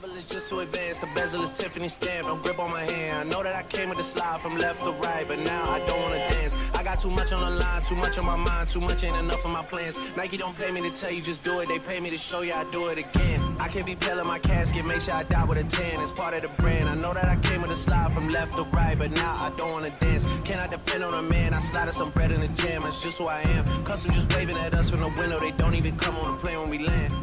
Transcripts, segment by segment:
level is just too advanced. The bezel is Tiffany stamp. No grip on my hand. I know that I came with the slide from left to right, but now I don't wanna dance. I got too much on the line, too much on my mind, too much ain't enough of my plans. Nike don't pay me to tell you just do it. They pay me to show you I do it again. I can't be pale in my casket. Make sure I die with a 10. It's part of the brand. I know that I came with the slide from left to right, but now I don't wanna dance. Can I depend on a man? I slide some bread in the jam. That's just who I am. Custom just waving at us from the window. They don't even come on the plane when we land.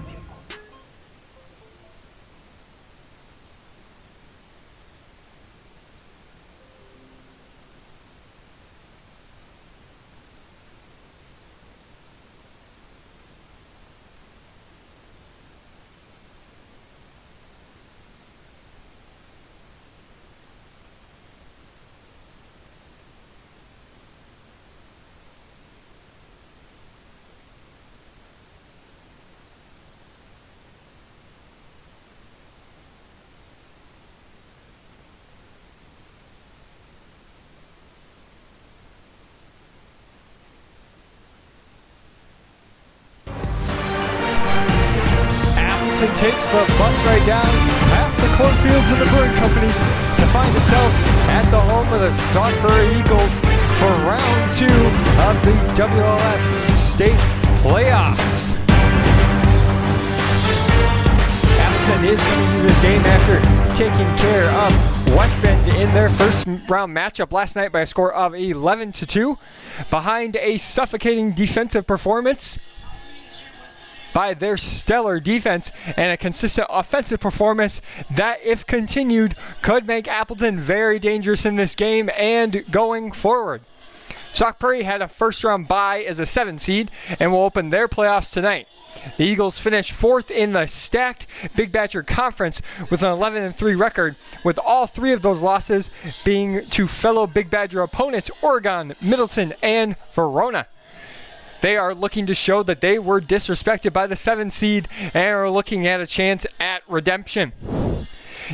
Takes the bus ride down past the cornfields and the brewing companies to find itself at the home of the Sauk Prairie Eagles for round 2 of the WLF state playoffs. Appleton is going to use this game after taking care of West Bend in their first round matchup last night by a score of 11-2 behind a suffocating defensive performance by their stellar defense and a consistent offensive performance that, if continued, could make Appleton very dangerous in this game and going forward. Sauk Prairie had a first-round bye as a 7 seed and will open their playoffs tonight. The Eagles finished 4th in the stacked Big Badger Conference with an 11-3 record, with all 3 of those losses being to fellow Big Badger opponents Oregon, Middleton, and Verona. They are looking to show that they were disrespected by the 7 seed and are looking at a chance at redemption.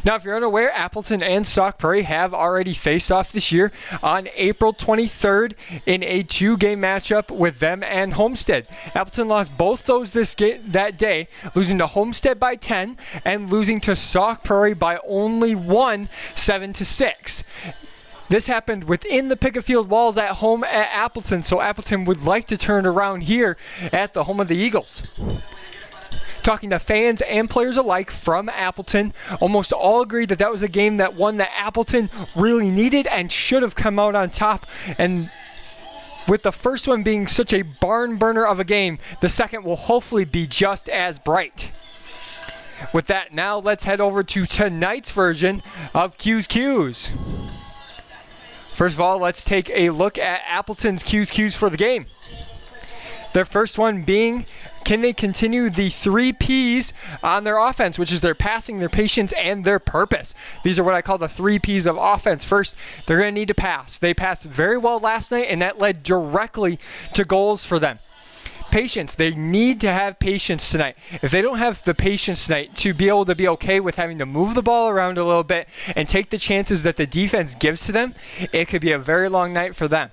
Now, if you're unaware, Appleton and Sauk Prairie have already faced off this year on April 23rd in a 2-game matchup with them and Homestead. Appleton lost both those that day, losing to Homestead by 10 and losing to Sauk Prairie by only 1, 7-6. This happened within the picket field walls at home at Appleton, so Appleton would like to turn around here at the home of the Eagles. Talking to fans and players alike from Appleton, almost all agreed that that was a game that one that Appleton really needed and should have come out on top. And with the first one being such a barn burner of a game, the second will hopefully be just as bright. With that, now let's head over to tonight's version of Q's. First of all, let's take a look at Appleton's Q's for the game. Their first one being, can they continue the 3 P's on their offense, which is their passing, their patience, and their purpose. These are what I call the 3 P's of offense. First, they're going to need to pass. They passed very well last night, and that led directly to goals for them. Patience. They need to have patience tonight. If they don't have the patience tonight to be able to be okay with having to move the ball around a little bit and take the chances that the defense gives to them, it could be a very long night for them.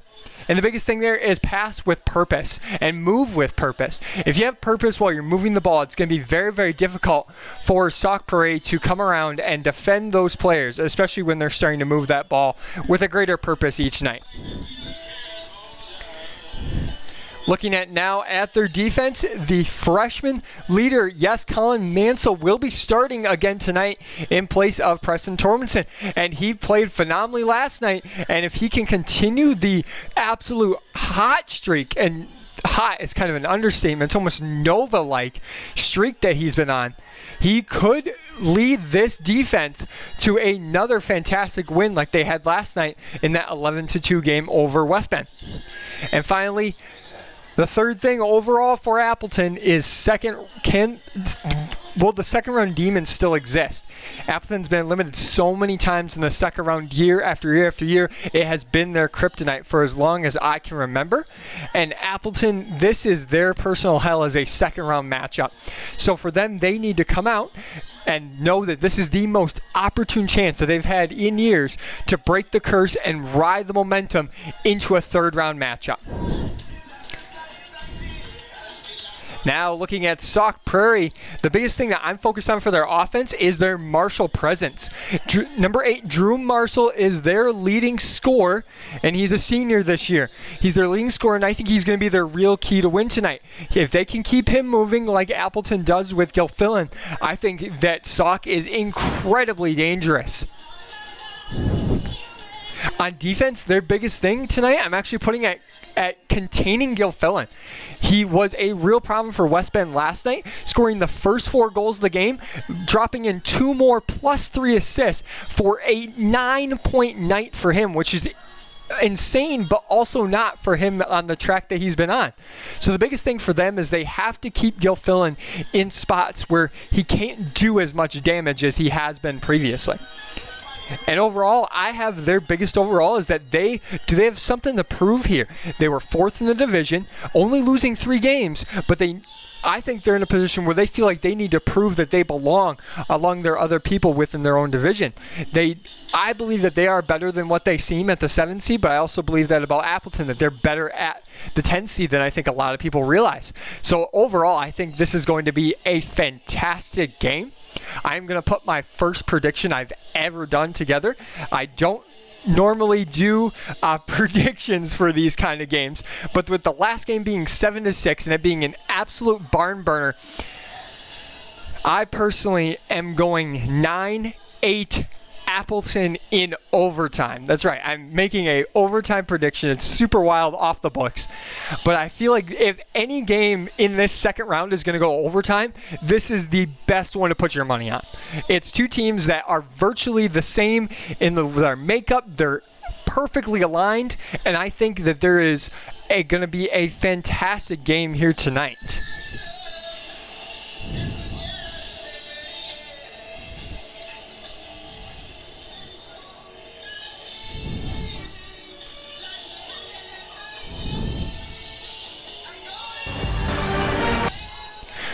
And the biggest thing there is pass with purpose and move with purpose. If you have purpose while you're moving the ball, it's going to be very, very difficult for Sauk Prairie to come around and defend those players, especially when they're starting to move that ball with a greater purpose each night. Looking at now at their defense, the freshman leader, Colin Mansell, will be starting again tonight in place of Preston Torbenson. And he played phenomenally last night. And if he can continue the absolute hot streak, and hot is kind of an understatement, it's almost Nova-like streak that he's been on, he could lead this defense to another fantastic win like they had last night in that 11-2 game over West Bend. And finally, the third thing overall for Appleton is the second round demons still exist. Appleton's been limited so many times in the second round year after year after year. It has been their kryptonite for as long as I can remember. And Appleton, this is their personal hell as a second round matchup. So for them, they need to come out and know that this is the most opportune chance that they've had in years to break the curse and ride the momentum into a third round matchup. Now looking at Sauk Prairie, the biggest thing that I'm focused on for their offense is their Marshall presence. Number 8, Drew Marshall is their leading scorer, and he's a senior this year. He's their leading scorer, and I think he's going to be their real key to win tonight. If they can keep him moving like Appleton does with Gilfillan, I think that Sauk is incredibly dangerous. On defense, their biggest thing tonight, I'm actually putting at containing Gilfillan. He was a real problem for West Bend last night, scoring the first 4 goals of the game, dropping in 2 more plus 3 assists for a 9-point night for him, which is insane, but also not for him on the track that he's been on. So the biggest thing for them is they have to keep Gilfillan in spots where he can't do as much damage as he has been previously. And overall, I have their biggest overall is that they have something to prove here. They were 4th in the division, only losing 3 games, but I think they're in a position where they feel like they need to prove that they belong along their other people within their own division. I believe that they are better than what they seem at the 7 seed, but I also believe that about Appleton, that they're better at the 10 seed than I think a lot of people realize. So overall, I think this is going to be a fantastic game. I'm going to put my first prediction I've ever done together. I don't normally do predictions for these kind of games, but with the last game being 7-6 and it being an absolute barn burner, I personally am going 9-8 Appleton in overtime. That's right. I'm making a overtime prediction. It's super wild, off the books. But I feel like if any game in this second round is going to go overtime, this is the best one to put your money on. It's 2 teams that are virtually the same in their makeup. They're perfectly aligned, and I think that there is going to be a fantastic game here tonight.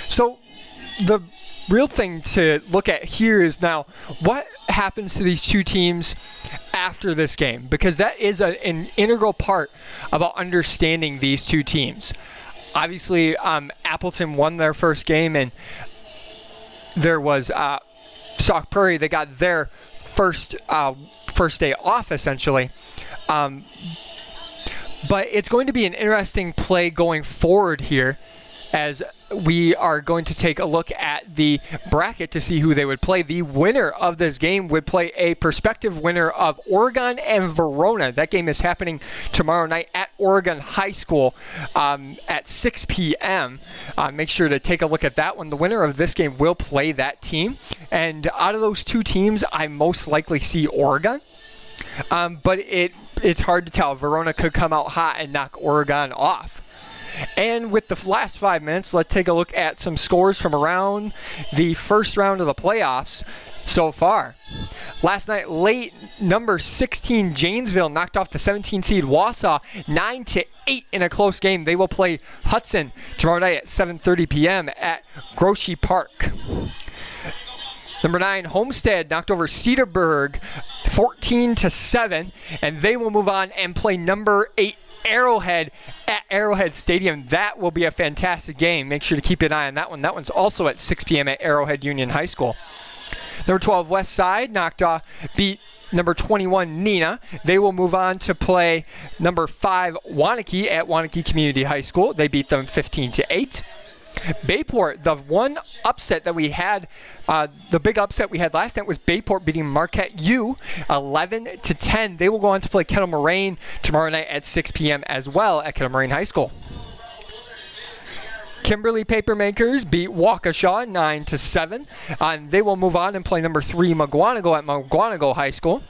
So the real thing to look at here is now what happens to these 2 teams after this game, because that is an integral part about understanding these 2 teams. Obviously, Appleton won their first game, and there was Sauk Prairie. They got their first day off, essentially. But it's going to be an interesting play going forward here, as we are going to take a look at the bracket to see who they would play. The winner of this game would play a prospective winner of Oregon and Verona. That game is happening tomorrow night at Oregon High School at 6 p.m. Make sure to take a look at that one. The winner of this game will play that team. And out of those 2 teams, I most likely see Oregon. But it's hard to tell. Verona could come out hot and knock Oregon off. And with the last 5 minutes, let's take a look at some scores from around the first round of the playoffs so far. Last night, late, number 16 Janesville knocked off the 17 seed Wausau 9-8 in a close game. They will play Hudson tomorrow night at 7:30 p.m. at Groce Park. Number 9, Homestead knocked over Cedarburg 14-7, and they will move on and play number 8 Arrowhead at Arrowhead Stadium. That will be a fantastic game. Make sure to keep an eye on that one. That one's also at 6 p.m. at Arrowhead Union High School. Number 12, West Side beat number 21, Neenah. They will move on to play number 5, Waunakee at Waunakee Community High School. They beat them 15-8. Bayport, the one upset that we had, the big upset we had last night was Bayport beating Marquette U 11-10. They will go on to play Kettle Moraine tomorrow night at 6 p.m. as well at Kettle Moraine High School. Kimberly Papermakers beat Waukesha 9-7. They will move on and play number 3 Mugwanago at Mugwanago High School.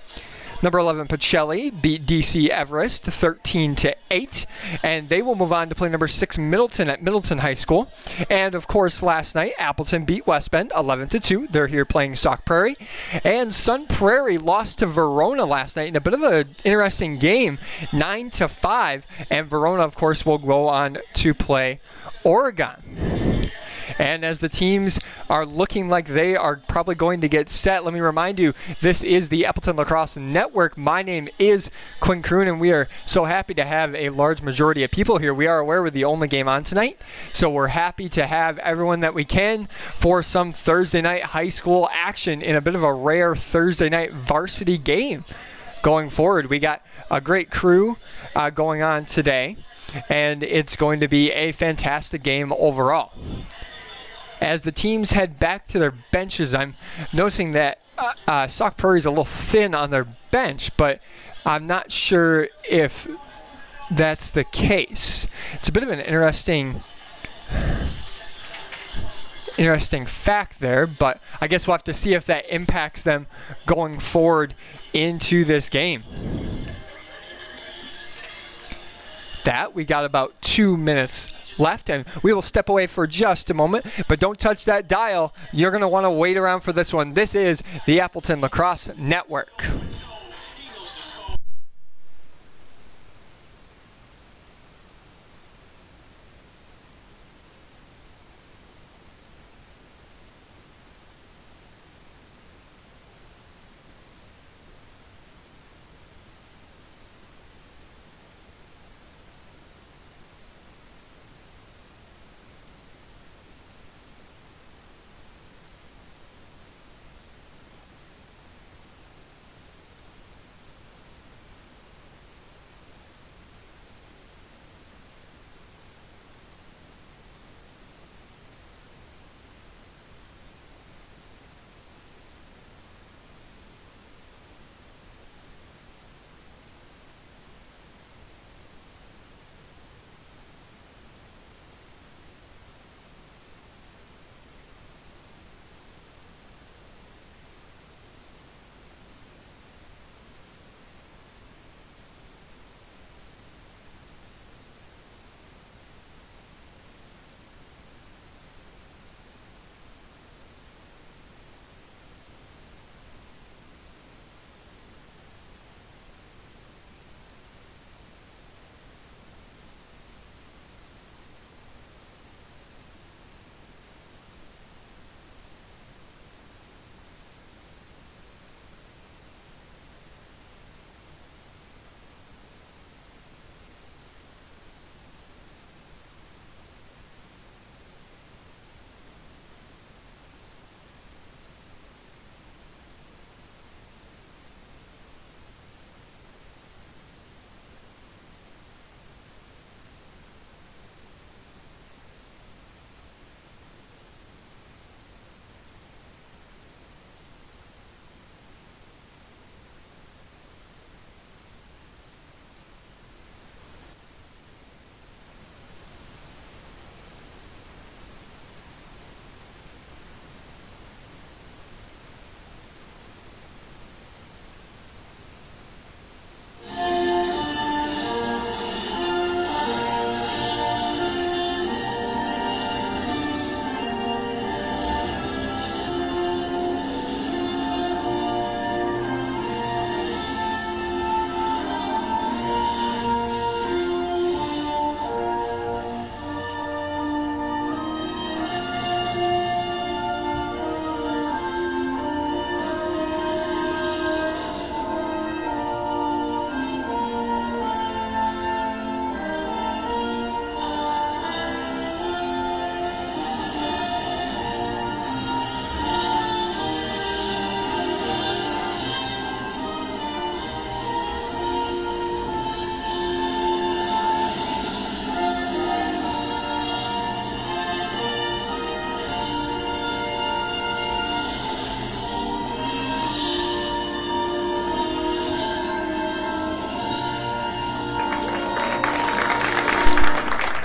Number 11, Pacelli beat DC Everest 13-8, and they will move on to play number 6, Middleton at Middleton High School. And of course, last night, Appleton beat West Bend 11-2. They're here playing Sauk Prairie. And Sun Prairie lost to Verona last night in a bit of an interesting game, 9-5. And Verona, of course, will go on to play Oregon. And as the teams are looking like they are probably going to get set, let me remind you, this is the Appleton Lacrosse Network. My name is Quinn Kroon, and we are so happy to have a large majority of people here. We are aware we're the only game on tonight, so we're happy to have everyone that we can for some Thursday night high school action in a bit of a rare Thursday night varsity game going forward. We got a great crew going on today, and it's going to be a fantastic game overall. As the teams head back to their benches, I'm noticing that Sauk Prairie is a little thin on their bench, but I'm not sure if that's the case. It's a bit of an interesting fact there, but I guess we'll have to see if that impacts them going forward into this game. We got about 2 minutes left, and we will step away for just a moment, but don't touch that dial. You're going to want to wait around for this one. This is the Appleton Lacrosse Network.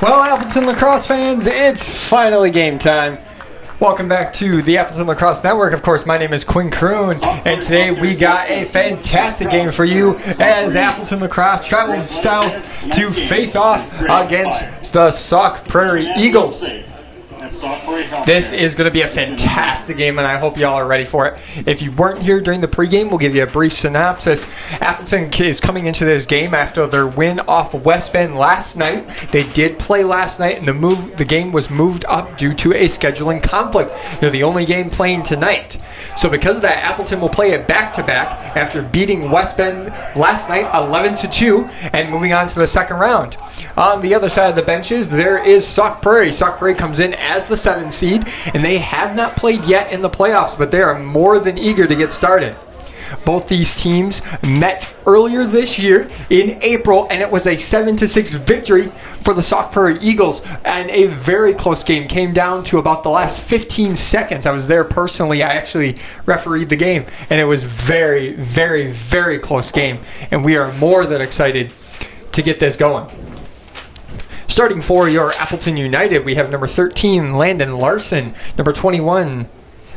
Well, Appleton Lacrosse fans, it's finally game time. Welcome back to the Appleton Lacrosse Network. Of course, my name is Quinn Kroon, and today we got a fantastic game for you as Appleton Lacrosse travels south to face off against the Sauk Prairie Eagles. This is going to be a fantastic game, and I hope y'all are ready for it. If you weren't here during the pregame, we'll give you a brief synopsis. Appleton is coming into this game after their win off West Bend last night. They did play last night, and the game was moved up due to a scheduling conflict. They're the only game playing tonight. So because of that, Appleton will play it back-to-back after beating West Bend last night 11-2 and moving on to the second round. On the other side of the benches, there is Sauk Prairie. Sauk Prairie comes in as the 7th seed, and they have not played yet in the playoffs, but they are more than eager to get started. Both these teams met earlier this year in April, and it was a 7-6 victory for the Sauk Prairie Eagles, and a very close game. Came down to about the last 15 seconds. I was there personally. I actually refereed the game, and it was very, very, very close game, and we are more than excited to get this going. Starting for your Appleton United, we have number 13, Landon Larson, number 21,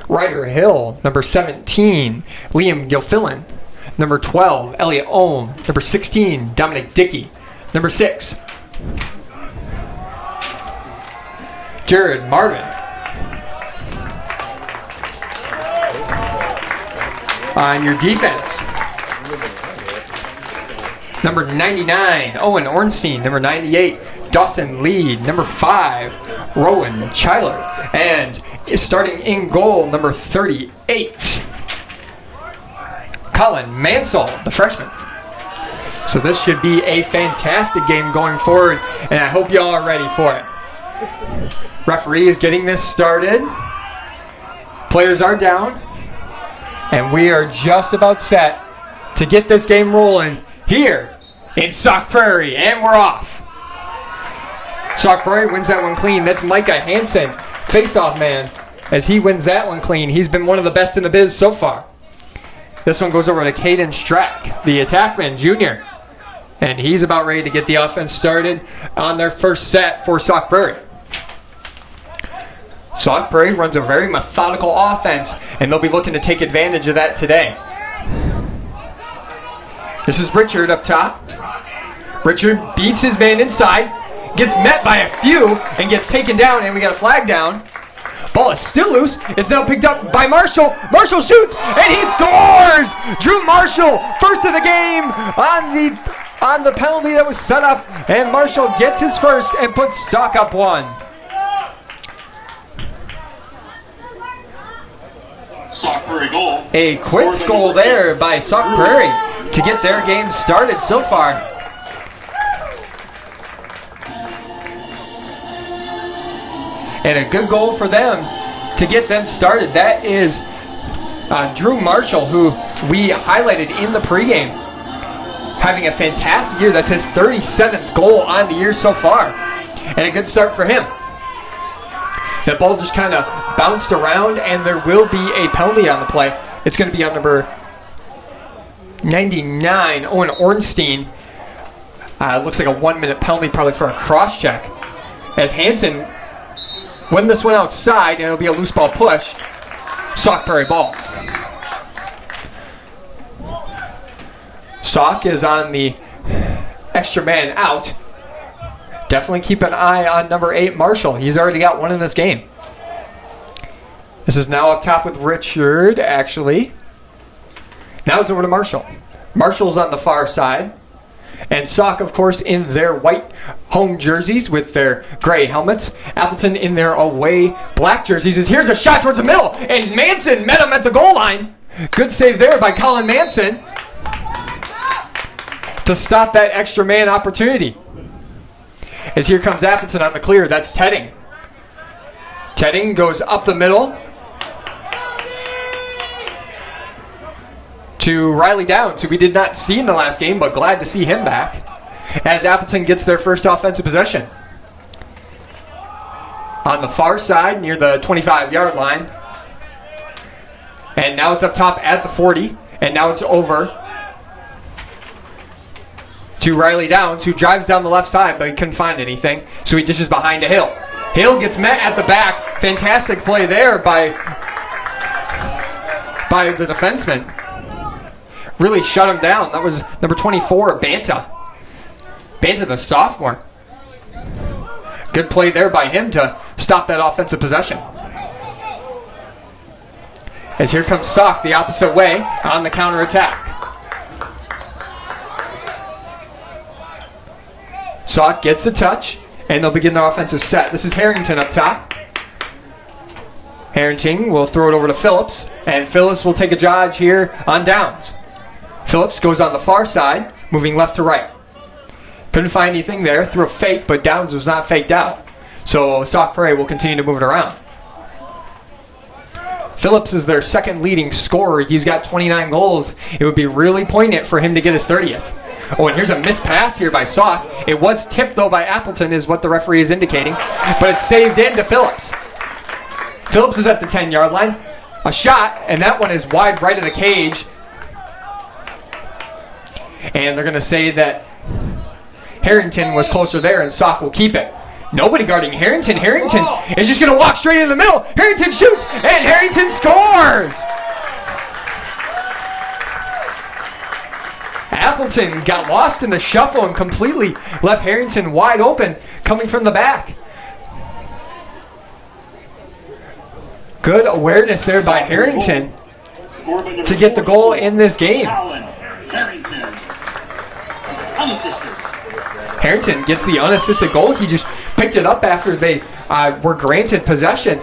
Ryder Hill, number 17, Liam Gilfillan, number 12, Elliot Ohm, number 16, Dominic Dickey, number 6, Jared Marvin. On your defense, number 99, Owen Ornstein, number 98, Dawson Lead, number 5, Rowan Chyler, and starting in goal, number 38, Colin Mansell, the freshman. So this should be a fantastic game going forward, and I hope y'all are ready for it. Referee is getting this started. Players are down, and we are just about set to get this game rolling here in Sauk Prairie, and we're off. Sauk Prairie wins that one clean. That's Micah Hansen, face-off man, as he wins that one clean. He's been one of the best in the biz so far. This one goes over to Caden Strack, the attackman junior, and he's about ready to get the offense started on their first set for Sauk Prairie. Sauk Prairie runs a very methodical offense, and they'll be looking to take advantage of that today. This is Richard up top. Richard beats his man inside, gets met by a few, and gets taken down, and we got a flag down. Ball is still loose. It's now picked up by Marshall. Marshall shoots, and he scores! Drew Marshall, first of the game on the penalty that was set up, and Marshall gets his first and puts Sauk up 1. Sauk Prairie goal. A quick goal there by Sauk Prairie to get their game started so far. And a good goal for them to get them started. That is Drew Marshall, who we highlighted in the pregame, having a fantastic year. That's his 37th goal on the year so far. And a good start for him. That ball just kind of bounced around, and there will be a penalty on the play. It's going to be on number 99, Owen Ornstein. Looks like a 1-minute penalty probably for a cross-check, as Hansen win this one outside, and it'll be a loose ball push. Sauk Prairie ball. Sauk is on the extra man out. Definitely keep an eye on number 8, Marshall. He's already got one in this game. This is now up top with Richard, actually. Now it's over to Marshall. Marshall's on the far side. And Sauk, of course, in their white home jerseys with their gray helmets. Appleton in their away black jerseys. As here's a shot towards the middle, and Manson met him at the goal line. Good save there by Colin Manson to stop that extra man opportunity. As here comes Appleton on the clear. That's Tedding. Tedding goes up the middle to Riley Downs, who we did not see in the last game, but glad to see him back, as Appleton gets their first offensive possession. On the far side, near the 25-yard line. And now it's up top at the 40, and now it's over to Riley Downs, who drives down the left side, but he couldn't find anything, so he dishes behind to Hill. Hill gets met at the back. Fantastic play there by the defenseman. Really shut him down. That was number 24, Banta. Banta, the sophomore. Good play there by him to stop stop that offensive possession. As here comes Sauk the opposite way on the counterattack. Sauk gets the touch, and they'll begin their offensive set. This is Harrington up top. Harrington will throw it over to Phillips, and Phillips will take a dodge here on downs. Phillips goes on the far side, moving left to right. Couldn't find anything there, threw a fake, but Downs was not faked out. So Sauk Prairie will continue to move it around. Phillips is their second leading scorer. He's got 29 goals. It would be really poignant for him to get his 30th. Oh, and here's a missed pass here by Sauk. It was tipped, though, by Appleton, is what the referee is indicating. But it's saved in to Phillips. Phillips is at the 10-yard line. A shot, and that one is wide right of the cage. And they're going to say that Harrington was closer there, and Sauk will keep it. Nobody guarding Harrington. Harrington is just going to walk straight into the middle. Harrington shoots, and Harrington scores! Appleton got lost in the shuffle and completely left Harrington wide open coming from the back. Good awareness there by Harrington to get the goal in this game. Harrington gets the unassisted goal. He just picked it up after they were granted possession.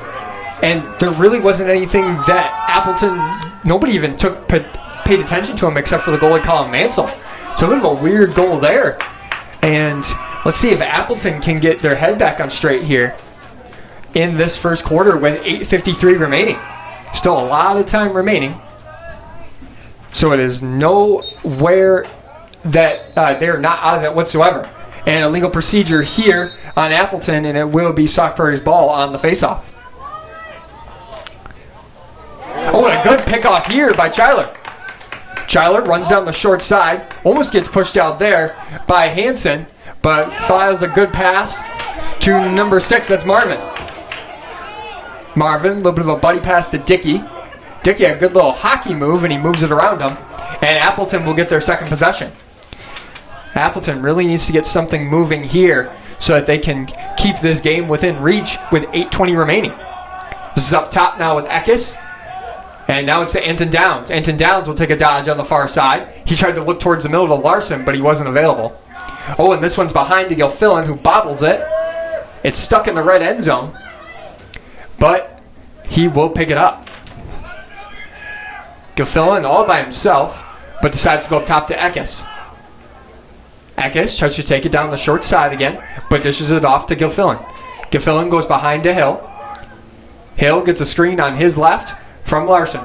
And there really wasn't anything that Appleton, nobody even paid attention to him except for the goalie, Colin Mansell. So a bit of a weird goal there. And let's see if Appleton can get their head back on straight here in this first quarter with 8:53 remaining. Still a lot of time remaining. So it is nowhere that they're not out of it whatsoever. And a legal procedure here on Appleton, and it will be Sauk Prairie's ball on the faceoff. Oh, and a good pickoff here by Chyler. Chyler runs down the short side, almost gets pushed out there by Hansen, but files a good pass to number 6, that's Marvin. Marvin, a little bit of a buddy pass to Dickey. Dickey, a good little hockey move, and he moves it around him. And Appleton will get their second possession. Appleton really needs to get something moving here so that they can keep this game within reach with 8:20 remaining. This is up top now with Eckes. And now it's to Anton Downs. Anton Downs will take a dodge on the far side. He tried to look towards the middle to Larson, but he wasn't available. Oh, and this one's behind to Gilfillan, who bobbles it. It's stuck in the red end zone, but he will pick it up. Gilfillan all by himself, but decides to go up top to Eckes. Eckes tries to take it down the short side again, but dishes it off to Gilfillan. Gilfillan goes behind to Hill. Hill gets a screen on his left from Larson.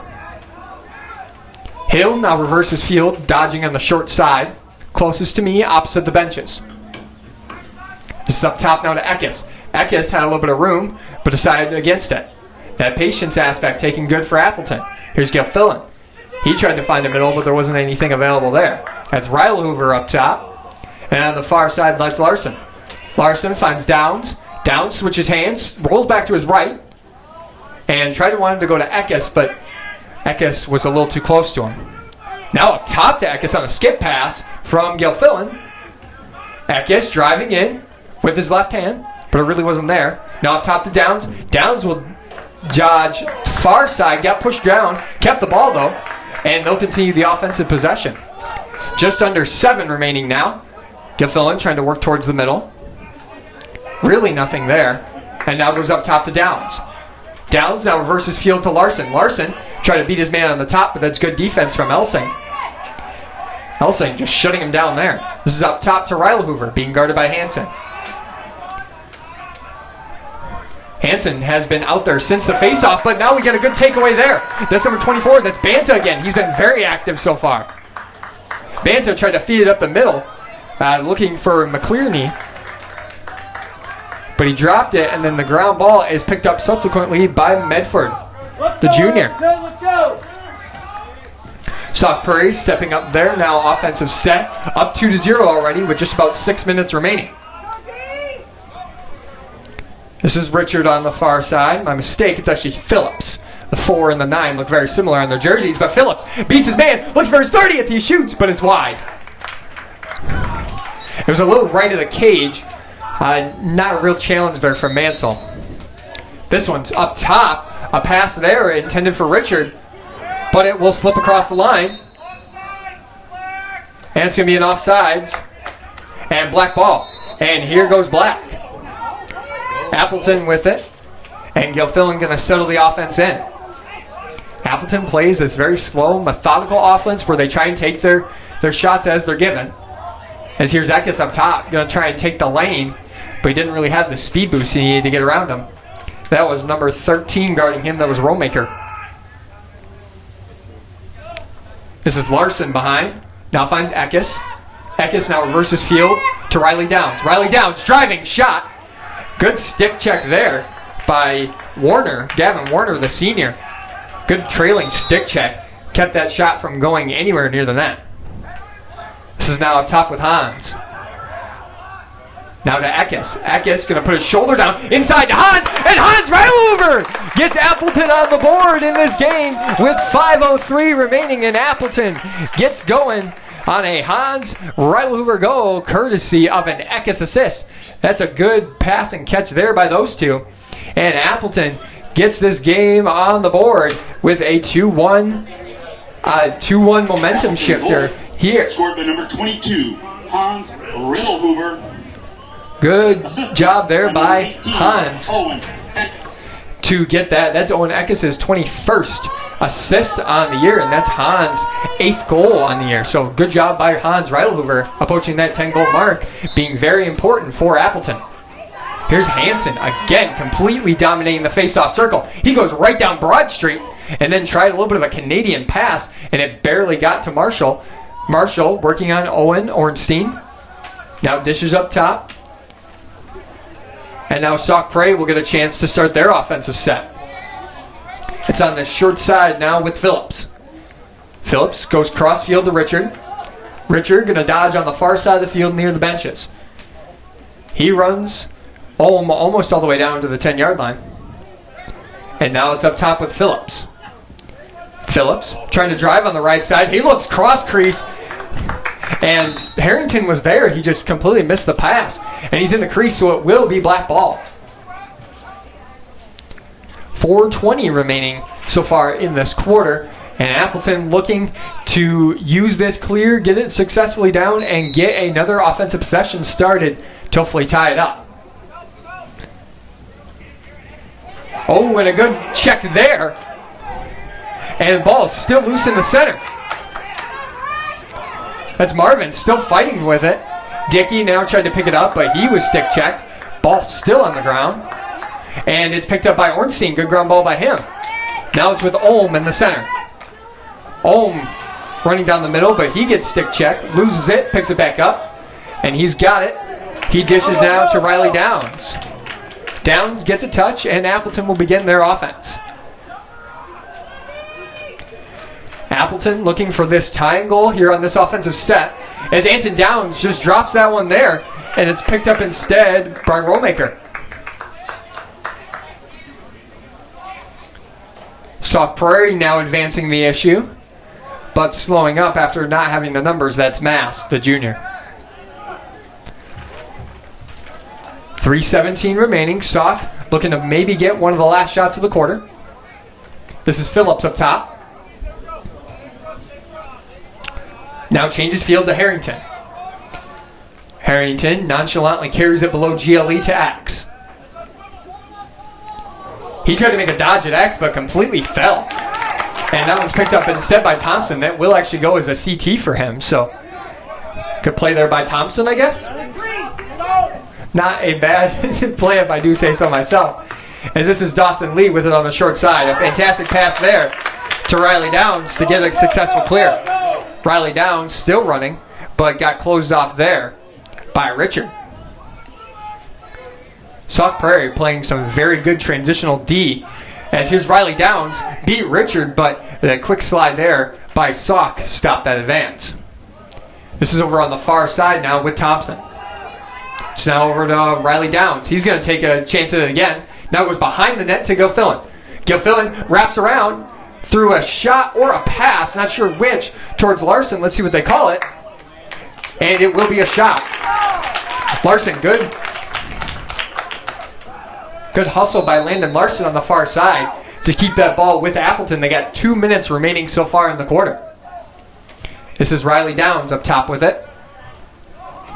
Hill now reverses field, dodging on the short side, closest to me, opposite the benches. This is up top now to Eckes. Eckes had a little bit of room, but decided against it. That patience aspect taking good for Appleton. Here's Gilfillan. He tried to find a middle, but there wasn't anything available there. That's Hoover up top. And on the far side, that's Larson. Larson finds Downs. Downs switches hands, rolls back to his right, and tried to want him to go to Eckes, but Eckes was a little too close to him. Now up top to Eckes on a skip pass from Gilfillan. Eckes driving in with his left hand, but it really wasn't there. Now up top to Downs. Downs will dodge far side, got pushed down, kept the ball though, and they'll continue the offensive possession. Just under 7 remaining now. Gilfillan trying to work towards the middle. Really nothing there. And now goes up top to Downs. Downs now reverses field to Larson. Larson tried to beat his man on the top, but that's good defense from Elsing. Elsing just shutting him down there. This is up top to Hoover, being guarded by Hansen. Hansen has been out there since the faceoff, but now we get a good takeaway there. That's number 24. That's Banta again. He's been very active so far. Banta tried to feed it up the middle, looking for McClearney. But he dropped it, and then the ground ball is picked up subsequently by Medford, the junior. Let's go. Sauk Prairie stepping up there, now offensive set, up 2-0 already with just about 6 minutes remaining. This is Richard on the far side. My mistake, it's actually Phillips. The 4 and the 9 look very similar on their jerseys, but Phillips beats his man, looks for his 30th, he shoots, but it's wide. It was a little right of the cage. Not a real challenge there for Mansell. This one's up top. A pass there intended for Richard, but it will slip across the line. And it's going to be an offsides. And black ball. And here goes black. Appleton with it. And Gilfillan going to settle the offense in. Appleton plays this very slow, methodical offense where they try and take their shots as they're given. As here's Eckes up top, going to try and take the lane, but he didn't really have the speed boost he needed to get around him. That was number 13 guarding him. That was Rollmaker. This is Larson behind. Now finds Eckes. Eckes now reverses field to Riley Downs. Riley Downs driving shot. Good stick check there by Warner, Gavin Warner, the senior. Good trailing stick check. Kept that shot from going anywhere near the net. This is now up top with Hans. Now to Eckes. Eckes going to put his shoulder down inside to Hans. And Hans right over! Gets Appleton on the board in this game with 5:03 remaining. And Appleton gets going on a Hans Reidelhuber goal courtesy of an Eckes assist. That's a good pass and catch there by those two. And Appleton gets this game on the board with a 2-1 momentum shifter here. Scored by number 22, Hans Reidelhuber. Good job there by Hans to get that. That's Owen Eckes' 21st assist on the year, and that's Hans' 8th goal on the year. So good job by Hans Reidelhuber approaching that 10-goal mark, being very important for Appleton. Here's Hansen again, completely dominating the face-off circle. He goes right down Broad Street and then tried a little bit of a Canadian pass, and it barely got to Marshall. Marshall working on Owen Ornstein. Now dishes up top. And now Sauk Prairie will get a chance to start their offensive set. It's on the short side now with Phillips. Phillips goes cross field to Richard. Richard going to dodge on the far side of the field near the benches. He runs almost all the way down to the 10-yard line. And now it's up top with Phillips. Phillips trying to drive on the right side. He looks cross crease. And Harrington was there. He just completely missed the pass. And he's in the crease, so it will be black ball. 4:20 remaining so far in this quarter. And Appleton looking to use this clear, get it successfully down, and get another offensive possession started to hopefully tie it up. Oh, and a good check there. And the ball is still loose in the center. That's Marvin still fighting with it. Dickey now tried to pick it up, but he was stick checked. Ball still on the ground. And it's picked up by Ornstein. Good ground ball by him. Now it's with Ohm in the center. Ohm running down the middle, but he gets stick checked. Loses it, picks it back up. And he's got it. He dishes now to Riley Downs. Downs gets a touch, and Appleton will begin their offense. Appleton looking for this tying goal here on this offensive set as Anton Downs just drops that one there, and it's picked up instead by Rollmaker. Sauk Prairie now advancing the issue, but slowing up after not having the numbers. That's Mass, the junior. 3:17 remaining. Sauk looking to maybe get one of the last shots of the quarter. This is Phillips up top. Now changes field to Harrington. Harrington nonchalantly carries it below GLE to Axe. He tried to make a dodge at Axe, but completely fell. And that one's picked up instead by Thompson. That will actually go as a CT for him. So, good play there by Thompson, I guess. Not a bad play if I do say so myself. As this is Dawson Lee with it on the short side. A fantastic pass there to Riley Downs to get a successful clear. Riley Downs still running, but got closed off there by Richard. Sauk Prairie playing some very good transitional D. As here's Riley Downs, beat Richard, but the quick slide there by Sauk stopped that advance. This is over on the far side now with Thompson. It's now over to Riley Downs. He's going to take a chance at it again. Now goes behind the net to Gilfillan. Gilfillan wraps around through a shot or a pass, not sure which, towards Larson. Let's see what they call it. And it will be a shot. Larson, good. Good hustle by Landon Larson on the far side to keep that ball with Appleton. They got 2 minutes remaining so far in the quarter. This is Riley Downs up top with it.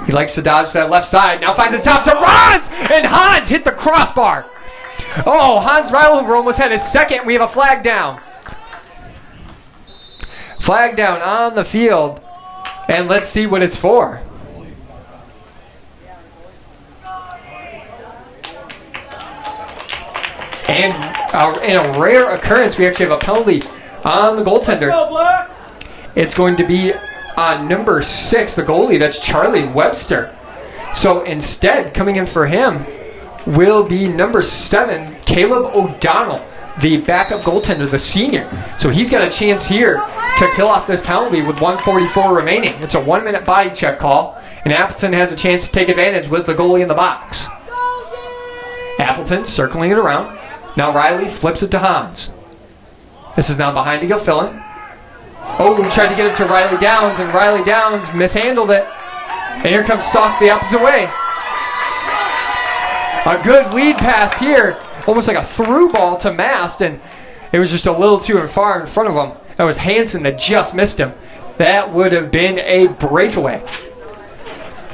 He likes to dodge that left side. Now finds the top to Hans! And Hans hit the crossbar. Oh, Hans Reilhofer almost had his second. We have a flag down. Flag down on the field. And let's see what it's for. And in a rare occurrence, we actually have a penalty on the goaltender. It's going to be on number 6, the goalie. That's Charlie Webster. So instead, coming in for him will be number 7, Caleb O'Donnell, the backup goaltender, the senior. So he's got a chance here to kill off this penalty with 1:44 remaining. It's a 1-minute body check call, and Appleton has a chance to take advantage with the goalie in the box. Appleton circling it around. Now Riley flips it to Hans. This is now behind to Gilfillan. Oh, tried to get it to Riley Downs, and Riley Downs mishandled it. And here comes Sauk the opposite way. A good lead pass here. Almost like a through ball to Mast, and it was just a little too far in front of him. That was Hansen that just missed him. That would have been a breakaway.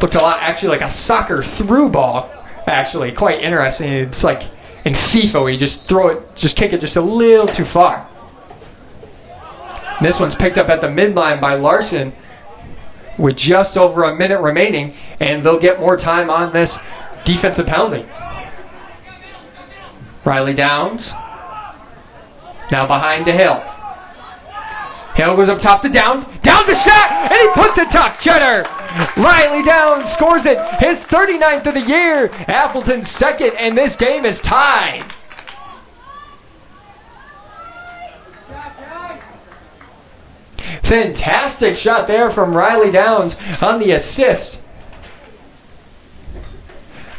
Looked a lot actually like a soccer through ball. Actually, quite interesting. It's like in FIFA where you just throw it, just kick it just a little too far. This one's picked up at the midline by Larson with just over a minute remaining, and they'll get more time on this defensive penalty. Riley Downs. Now behind to Hill. Hill goes up top to Downs. Downs a shot, and he puts it to Cheddar. Riley Downs scores it, his 39th of the year. Appleton's second, and this game is tied. Fantastic shot there from Riley Downs on the assist.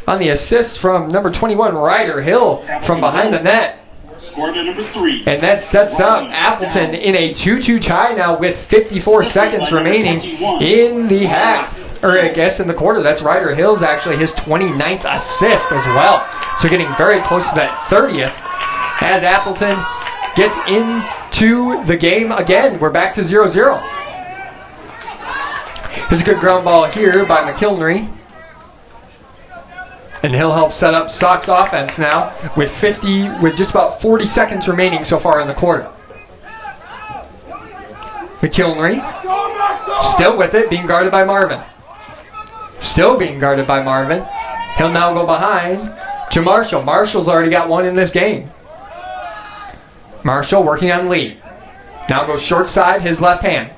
On the assist from number 21, Ryder Hill, from behind the net. Scored to number 3. And that sets up Appleton in a 2-2 tie now with 54 seconds remaining in the half. Or I guess in the quarter. That's Ryder Hill's actually his 29th assist as well. So getting very close to that 30th as Appleton gets into the game again. We're back to 0-0. Here's a good ground ball here by McKilnery. And he'll help set up Sauk's offense now with just about 40 seconds remaining so far in the quarter. McKilnery still with it, being guarded by Marvin. Still being guarded by Marvin. He'll now go behind to Marshall. Marshall's already got one in this game. Marshall working on lead. Now goes short side, his left hand.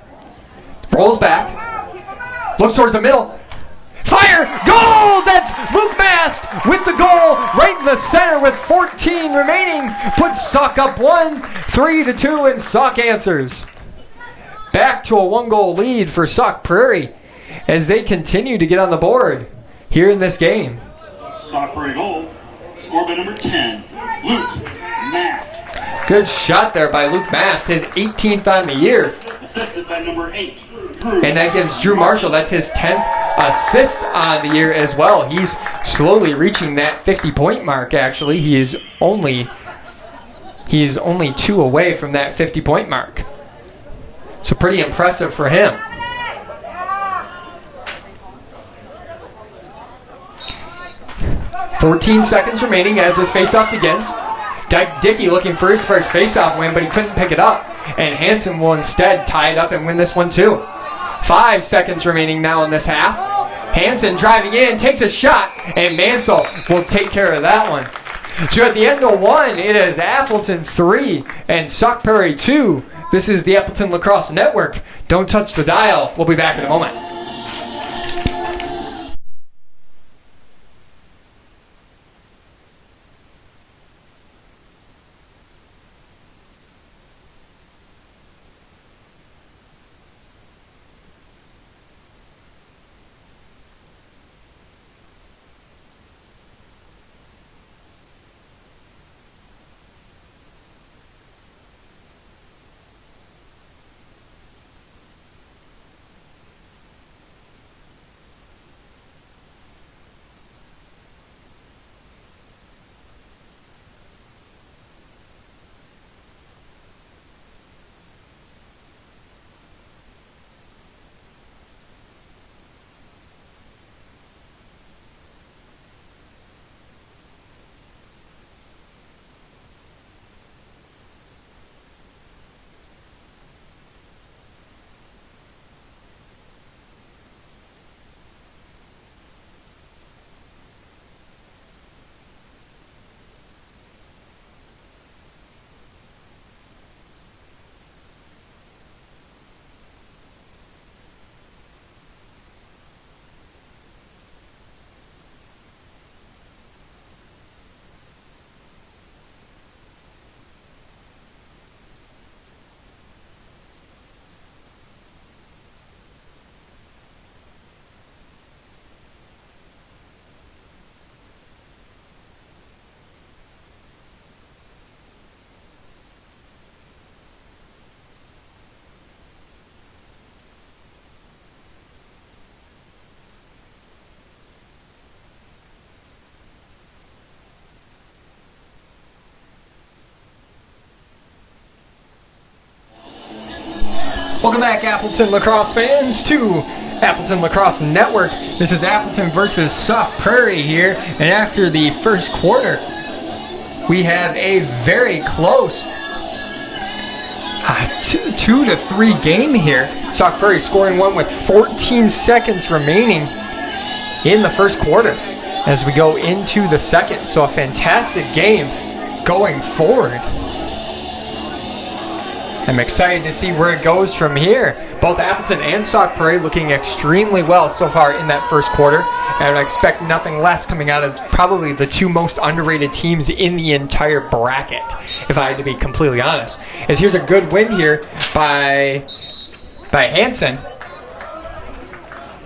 Rolls back. Looks towards the middle. Fire! Goal! That's Luke Mast with the goal right in the center with 14 remaining. Puts Sauk up 1, 3-2, and Sauk answers. Back to a 1-goal lead for Sauk Prairie as they continue to get on the board here in this game. Sauk Prairie goal. Scored by number 10, Luke Mast. Good shot there by Luke Mast, his 18th on the year. Assisted by number 8. And that gives Drew Marshall, that's his 10th assist on the year as well. He's slowly reaching that 50-point mark, actually. He's only 2 away from that 50-point mark. So pretty impressive for him. "14 seconds remaining as this faceoff begins. Dickey looking for his first faceoff win, but he couldn't pick it up. And Hansen will instead tie it up and win this one too. 5 seconds remaining now in this half. Hansen driving in, takes a shot, and Mansell will take care of that one. So at the end of 1, it is Appleton 3 and Sauk Prairie 2. This is the Appleton Lacrosse Network. Don't touch the dial. We'll be back in a moment. Welcome back, Appleton lacrosse fans, to Appleton Lacrosse Network. This is Appleton versus Sauk Prairie here, and after the first quarter, we have a very close 2-3 game here. Sauk Prairie scoring one with 14 seconds remaining in the first quarter as we go into the second. So a fantastic game going forward. I'm excited to see where it goes from here. Both Appleton and Sauk Prairie looking extremely well so far in that first quarter, and I expect nothing less coming out of probably the two most underrated teams in the entire bracket, if I had to be completely honest. As here's a good win here by Hansen.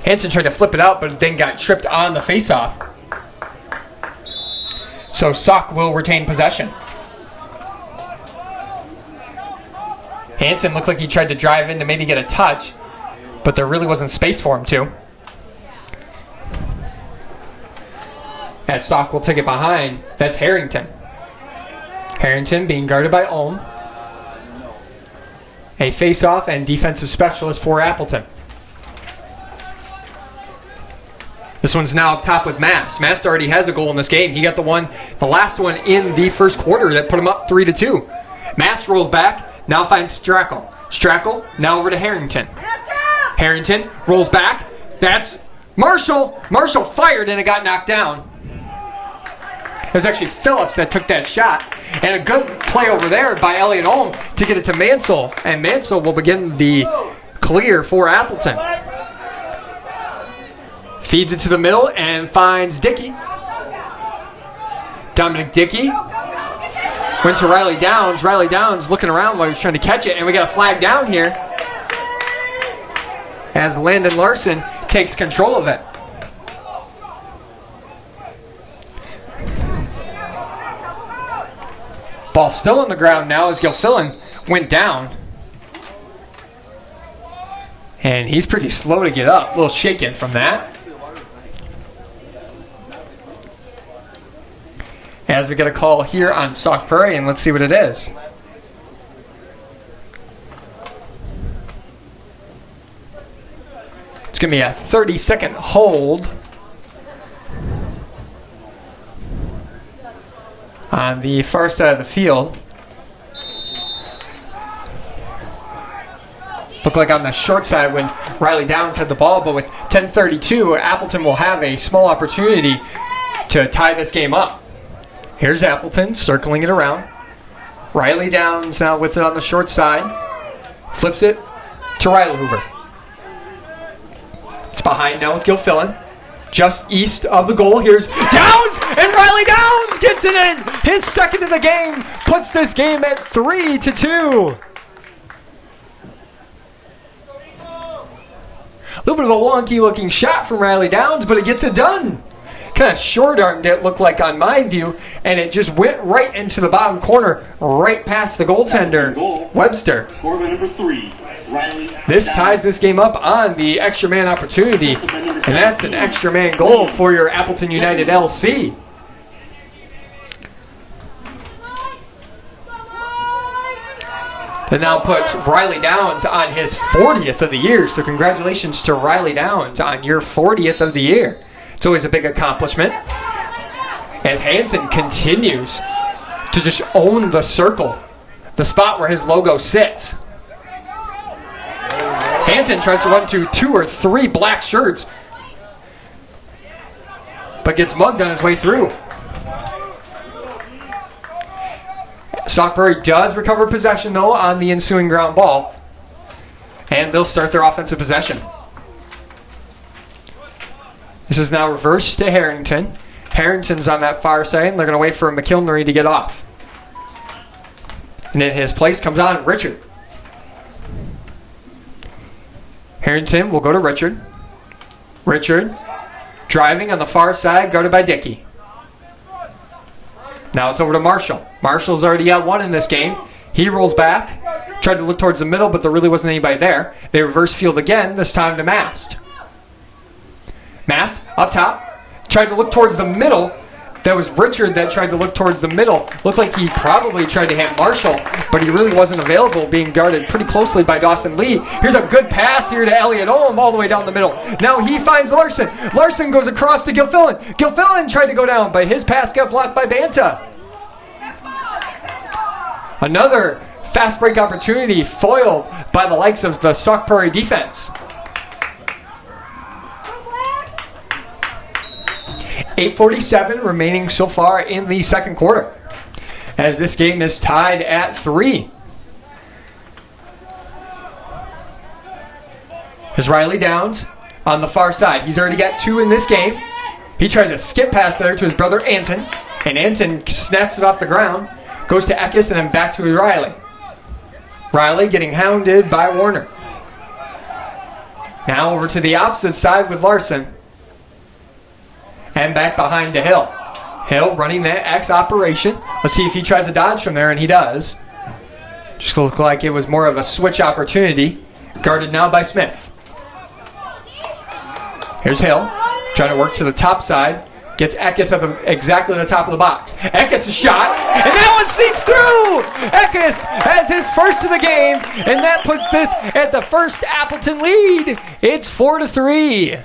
Hansen tried to flip it out, but then got tripped on the faceoff. So Sauk will retain possession. Hansen looked like he tried to drive in to maybe get a touch, but there really wasn't space for him to. As Sauk will take it behind, that's Harrington. Harrington being guarded by Ulm. A face-off and defensive specialist for Appleton. This one's now up top with Mast. Mast already has a goal in this game. He got the last one in the first quarter that put him up 3-2. Mast rolls back. Now finds Strackle. Strackle, now over to Harrington. Harrington rolls back. That's Marshall. Marshall fired and it got knocked down. It was actually Phillips that took that shot. And a good play over there by Elliot Ulm to get it to Mansell. And Mansell will begin the clear for Appleton. Feeds it to the middle and finds Dickey. Dominic Dickey. Went to Riley Downs. Riley Downs looking around while he was trying to catch it. And we got a flag down here as Landon Larson takes control of it. Ball still on the ground now as Gilfillan went down. And he's pretty slow to get up. A little shaken from that. As we get a call here on Sauk Prairie, and let's see what it is. It's going to be a 30-second hold on the far side of the field. Looked like on the short side when Riley Downs had the ball, but with 10:32, Appleton will have a small opportunity to tie this game up. Here's Appleton circling it around. Riley Downs now with it on the short side. Flips it to Riley Hoover. It's behind now with Gilfillan. Just east of the goal. Here's Downs, and Riley Downs gets it in. His second of the game puts this game at 3-2. A little bit of a wonky looking shot from Riley Downs, but it gets it done. Kind of short-armed it looked like on my view, and it just went right into the bottom corner, right past the goaltender, Webster. Number 3, Riley. This ties this game up on the extra man opportunity, and that's an extra man goal for your Appleton United LC. That now puts Riley Downs on his 40th of the year, so congratulations to Riley Downs on your 40th of the year. It's always a big accomplishment as Hansen continues to just own the circle, the spot where his logo sits. Hansen tries to run to 2 or 3 black shirts, but gets mugged on his way through. Sauk Prairie does recover possession, though, on the ensuing ground ball, and they'll start their offensive possession. This is now reversed to Harrington. Harrington's on that far side, and they're going to wait for McKilnery to get off. And in his place comes on Richard. Harrington will go to Richard. Richard driving on the far side, guarded by Dickey. Now it's over to Marshall. Marshall's already got one in this game. He rolls back, tried to look towards the middle, but there really wasn't anybody there. They reverse field again, this time to Mast. Mast, up top, tried to look towards the middle, That was Richard that tried to look towards the middle. Looked like he probably tried to hit Marshall, but he really wasn't available, being guarded pretty closely by Dawson Lee. Here's a good pass here to Elliot Ohm all the way down the middle. Now he finds Larson. Larson goes across to Gilfillan. Gilfillan tried to go down, but his pass got blocked by Banta. Another fast break opportunity foiled by the likes of the Sauk Prairie defense. 8:47 remaining so far in the second quarter, as this game is tied at 3. Here's Riley Downs on the far side. He's already got 2 in this game. He tries a skip pass there to his brother Anton, and Anton snaps it off the ground, goes to Eckes, and then back to Riley. Riley getting hounded by Warner. Now over to the opposite side with Larson. And back behind to Hill. Hill running that X operation. Let's see if he tries to dodge from there, and he does. Just looked like it was more of a switch opportunity. Guarded now by Smith. Here's Hill, trying to work to the top side. Gets Eckes at exactly the top of the box. Eckes' shot, and that one sneaks through! Eckes has his first of the game, and that puts this at the first Appleton lead. It's 4-3.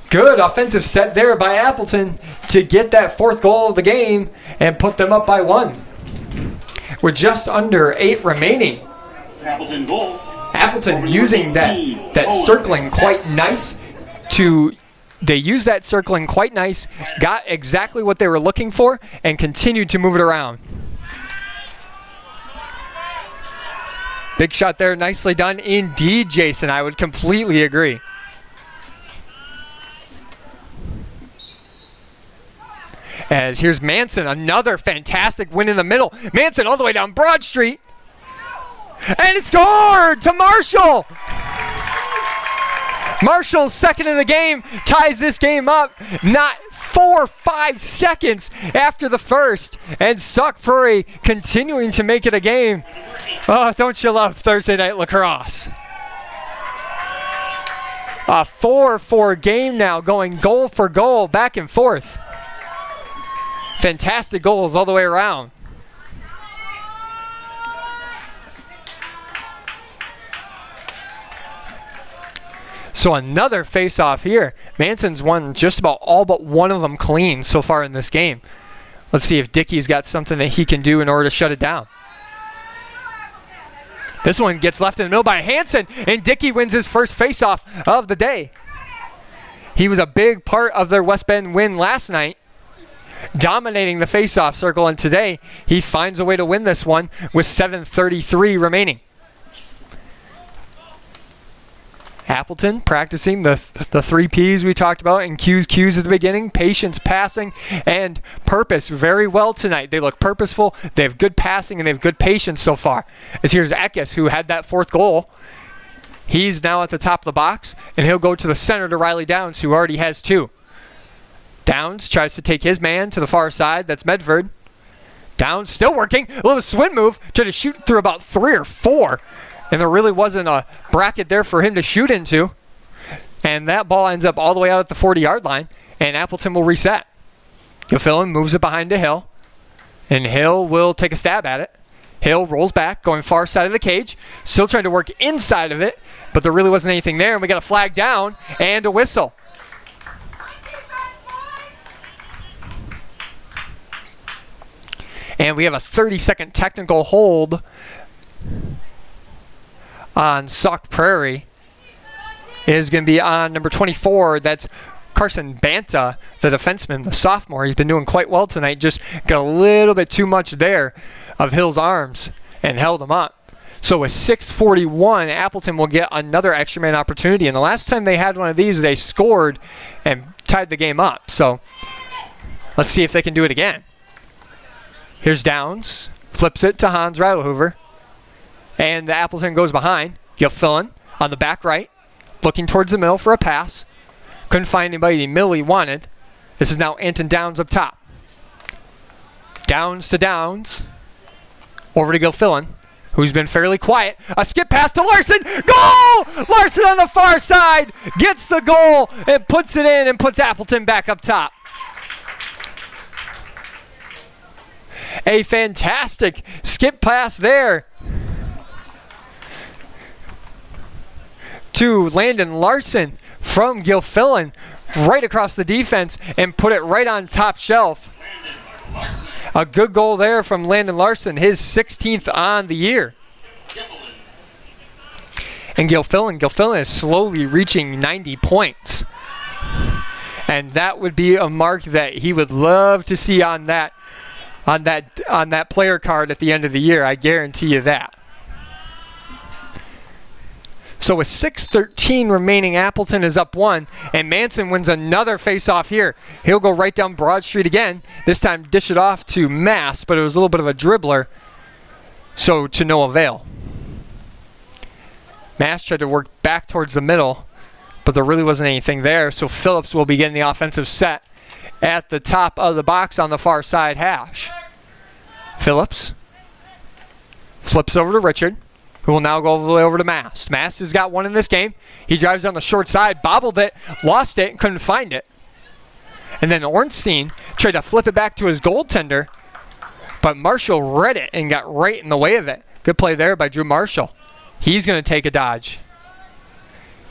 Good offensive set there by Appleton to get that 4th goal of the game and put them up by 1. With just under 8 remaining. Appleton goal. Appleton using that circling quite nice they used that circling quite nice, got exactly what they were looking for, and continued to move it around. Big shot there, nicely done indeed, Jason. I would completely agree. As here's Manson, another fantastic win in the middle. Manson all the way down Broad Street. And it's scored to Marshall. Marshall's second of the game ties this game up not 4 or 5 seconds after the first. And Sauk Prairie continuing to make it a game. Oh, don't you love Thursday night lacrosse? A 4-4 game now, going goal for goal, back and forth. Fantastic goals all the way around. So another face-off here. Manson's won just about all but one of them clean so far in this game. Let's see if Dickey's got something that he can do in order to shut it down. This one gets left in the middle by Hansen, and Dickey wins his first face-off of the day. He was a big part of their West Bend win last night, dominating the face-off circle, and today he finds a way to win this one with 7:33 remaining. Appleton practicing the 3 Ps we talked about in Q's at the beginning: patience, passing, and purpose very well tonight. They look purposeful, they have good passing, and they have good patience so far. As here's Eckes, who had that 4th goal. He's now at the top of the box, and he'll go to the center to Riley Downs, who already has 2. Downs tries to take his man to the far side. That's Medford. Downs still working. A little swing move. Tried to shoot through about 3 or 4. And there really wasn't a bracket there for him to shoot into. And that ball ends up all the way out at the 40-yard line. And Appleton will reset. Gilfillan moves it behind to Hill. And Hill will take a stab at it. Hill rolls back, going far side of the cage. Still trying to work inside of it. But there really wasn't anything there. And we got a flag down and a whistle. And we have a 30-second technical hold on Sauk Prairie. It is going to be on number 24. That's Carson Banta, the defenseman, the sophomore. He's been doing quite well tonight. Just got a little bit too much there of Hill's arms and held him up. So with 6:41, Appleton will get another extra man opportunity. And the last time they had one of these, they scored and tied the game up. So let's see if they can do it again. Here's Downs, flips it to Hans Rattlehover, and the Appleton goes behind. Gilfillan on the back right, looking towards the middle for a pass. Couldn't find anybody in the middle he wanted. This is now Anton Downs up top. Downs to Downs, over to Gilfillan. who's been fairly quiet. A skip pass to Larson. Goal! Larson on the far side gets the goal and puts it in and puts Appleton back up top. A fantastic skip pass there to Landon Larson from Gilfillan right across the defense and put it right on top shelf. A good goal there from Landon Larson, his 16th on the year. And Gilfillan is slowly reaching 90 points. And that would be a mark that he would love to see on that player card at the end of the year. I guarantee you that. So with 6:13 remaining, Appleton is up 1, and Manson wins another face-off here. He'll go right down Broad Street again, this time dish it off to Mass, but it was a little bit of a dribbler, so to no avail. Mass tried to work back towards the middle, but there really wasn't anything there, so Phillips will begin the offensive set at the top of the box on the far side hash. Phillips flips over to Richard, who will now go all the way over to Mass. Mass has got one in this game. He drives down the short side, bobbled it, lost it, and couldn't find it. And then Ornstein tried to flip it back to his goaltender, but Marshall read it and got right in the way of it. Good play there by Drew Marshall. He's going to take a dodge.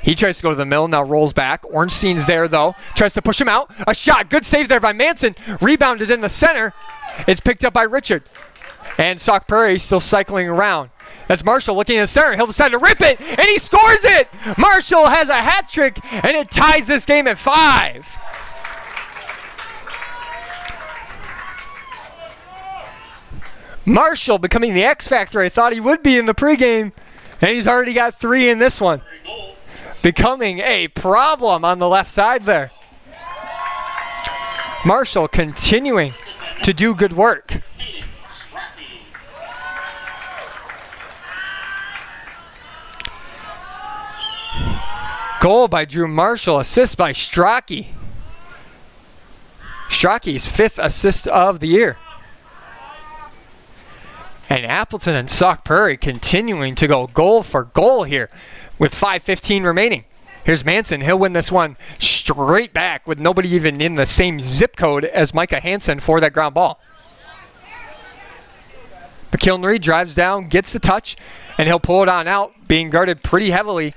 He tries to go to the middle, now rolls back. Ornstein's there, though. Tries to push him out. A shot. Good save there by Manson. Rebounded in the center. It's picked up by Richard. And Sauk Prairie still cycling around. That's Marshall looking in the center. He'll decide to rip it, and he scores it! Marshall has a hat trick, and it ties this game at 5. Marshall becoming the X factor I thought he would be in the pregame, and he's already got 3 in this one. Becoming a problem on the left side there. Marshall continuing to do good work. Goal by Drew Marshall, assist by Strachey. Strachey's 5th assist of the year. And Appleton and Sauk Prairie continuing to go goal for goal here with 5:15 remaining. Here's Manson. He'll win this one straight back with nobody even in the same zip code as Micah Hansen for that ground ball. McKilnery drives down, gets the touch, and he'll pull it on out, being guarded pretty heavily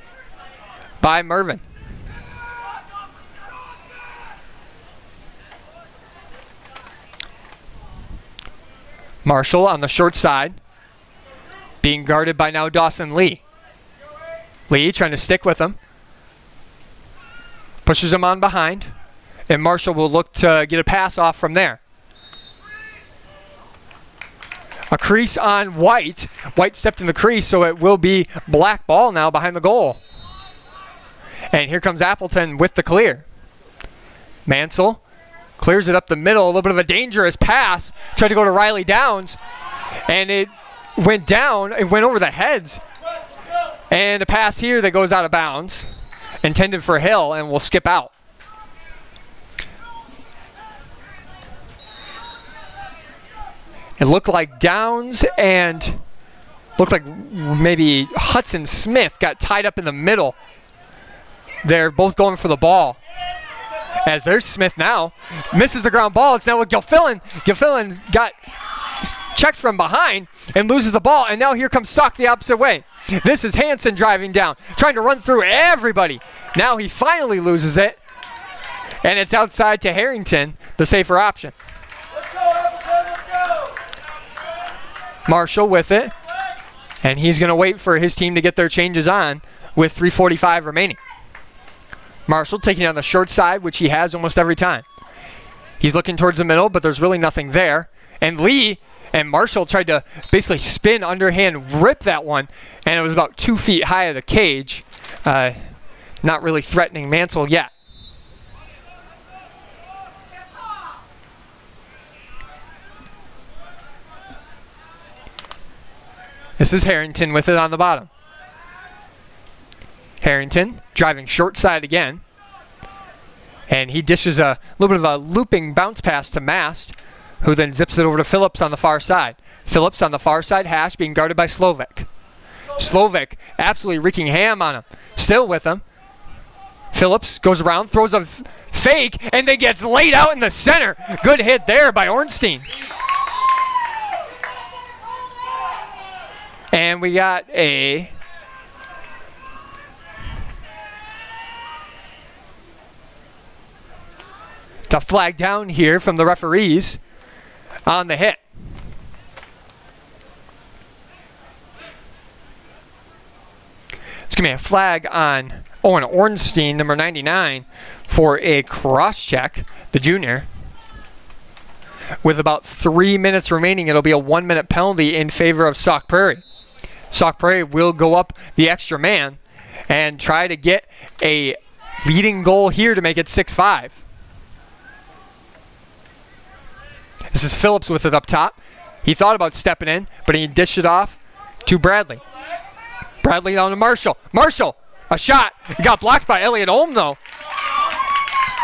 by Mervin. Marshall on the short side, being guarded by now Dawson Lee. Lee trying to stick with him. Pushes him on behind, and Marshall will look to get a pass off from there. A crease on White. White stepped in the crease, so it will be black ball now behind the goal. And here comes Appleton with the clear. Mansell clears it up the middle. A little bit of a dangerous pass. Tried to go to Riley Downs. And it went down. It went over the heads. And a pass here that goes out of bounds. Intended for Hill and will skip out. It looked like Downs and looked like maybe Hudson Smith got tied up in the middle. They're both going for the ball. As there's Smith now. Misses the ground ball. It's now with Gilfillan. Gilfillan got checked from behind and loses the ball. And now here comes Sauk the opposite way. This is Hansen driving down. Trying to run through everybody. Now he finally loses it. And it's outside to Harrington, the safer option. Marshall with it. And he's going to wait for his team to get their changes on with 3:45 remaining. Marshall taking on the short side, which he has almost every time. He's looking towards the middle, but there's really nothing there. And Lee and Marshall tried to basically spin underhand, rip that one, and it was about 2 feet high of the cage. Not really threatening Mansell yet. This is Harrington with it on the bottom. Harrington driving short side again. And he dishes a little bit of a looping bounce pass to Mast, who then zips it over to Phillips on the far side. Phillips on the far side hash being guarded by Slovic. Slovic absolutely wreaking ham on him. Still with him. Phillips goes around, throws a fake, and then gets laid out in the center. Good hit there by Ornstein. And we got a flag down here from the referees on the hit. It's going to be a flag on Owen Ornstein, number 99, for a cross check, the junior. With about 3 minutes remaining, it'll be a 1-minute penalty in favor of Sauk Prairie. Sauk Prairie will go up the extra man and try to get a leading goal here to make it 6-5. This is Phillips with it up top. He thought about stepping in, but he dished it off to Bradley. Bradley down to Marshall. Marshall, a shot. He got blocked by Elliot Olm, though.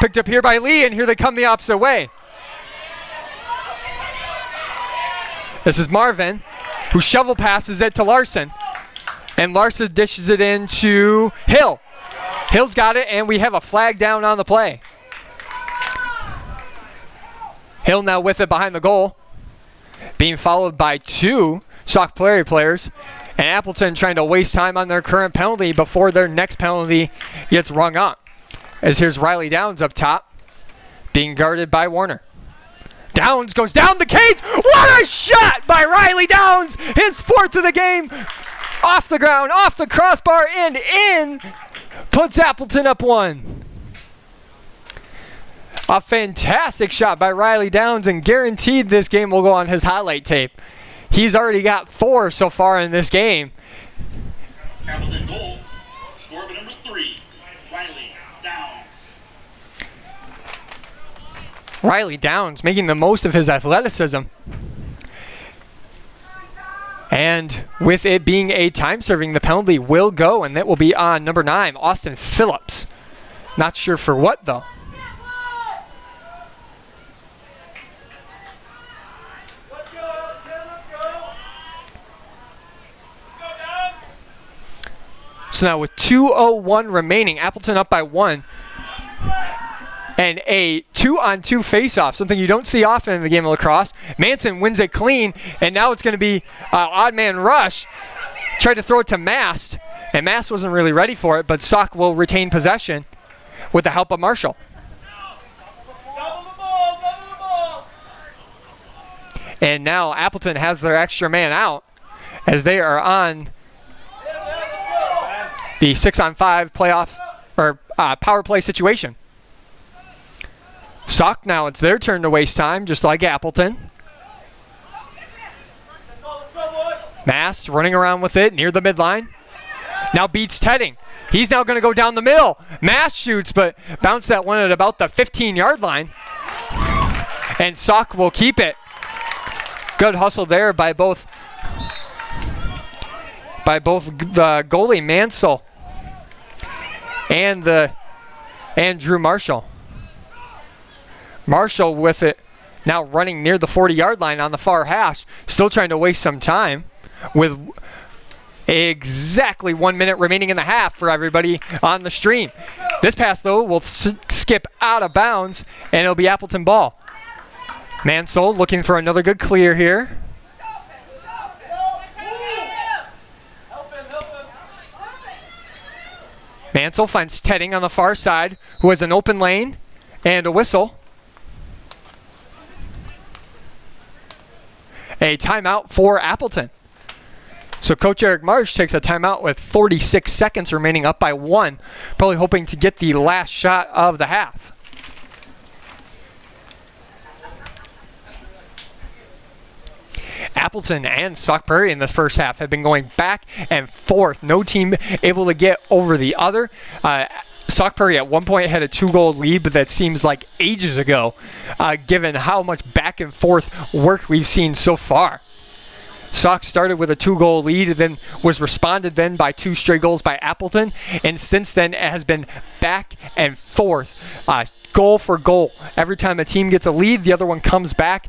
Picked up here by Lee, and here they come the opposite way. This is Marvin, who shovel passes it to Larson. And Larson dishes it into Hill. Hill's got it, and we have a flag down on the play. Hill now with it behind the goal. Being followed by 2 Sauk Prairie players. And Appleton trying to waste time on their current penalty before their next penalty gets rung up. As here's Riley Downs up top, being guarded by Warner. Downs goes down the cage. What a shot by Riley Downs! His 4th of the game. Off the ground, off the crossbar, and in. Puts Appleton up 1. A fantastic shot by Riley Downs, and guaranteed this game will go on his highlight tape. He's already got 4 so far in this game. Appleton goal. Score by number 3. Riley Downs. Riley Downs making the most of his athleticism. And with it being a time serving, the penalty will go, and that will be on number 9, Austin Phillips. Not sure for what, though. So now with 2:01 remaining, Appleton up by 1. And a 2-on-2 face-off, something you don't see often in the game of lacrosse. Manson wins it clean, and now it's going to be odd man rush. Tried to throw it to Mast, and Mast wasn't really ready for it, but Sauk will retain possession with the help of Marshall. And now Appleton has their extra man out as they are on the 6-on-5 playoff or power play situation. Sauk now, it's their turn to waste time, just like Appleton. Mast running around with it near the midline. Now beats Tedding. He's now going to go down the middle. Mast shoots, but bounced that one at about the 15-yard line. And Sauk will keep it. Good hustle there by both the goalie Mansell and Drew Marshall. Marshall with it now running near the 40-yard line on the far hash, still trying to waste some time with exactly 1 minute remaining in the half for everybody on the stream. This pass, though, will skip out of bounds, and it'll be Appleton ball. Mansell looking for another good clear here. Mansell finds Tedding on the far side, who has an open lane and a whistle. A timeout for Appleton. So Coach Eric Marsh takes a timeout with 46 seconds remaining, up by 1, probably hoping to get the last shot of the half. Appleton and Sauk Prairie in the first half have been going back and forth. No team able to get over the other. Sauk Prairie at one point had a 2-goal lead, but that seems like ages ago, given how much back and forth work we've seen so far. Sauk started with a 2-goal lead, then was responded then by 2 straight goals by Appleton, and since then it has been back and forth, goal for goal. Every time a team gets a lead, the other one comes back,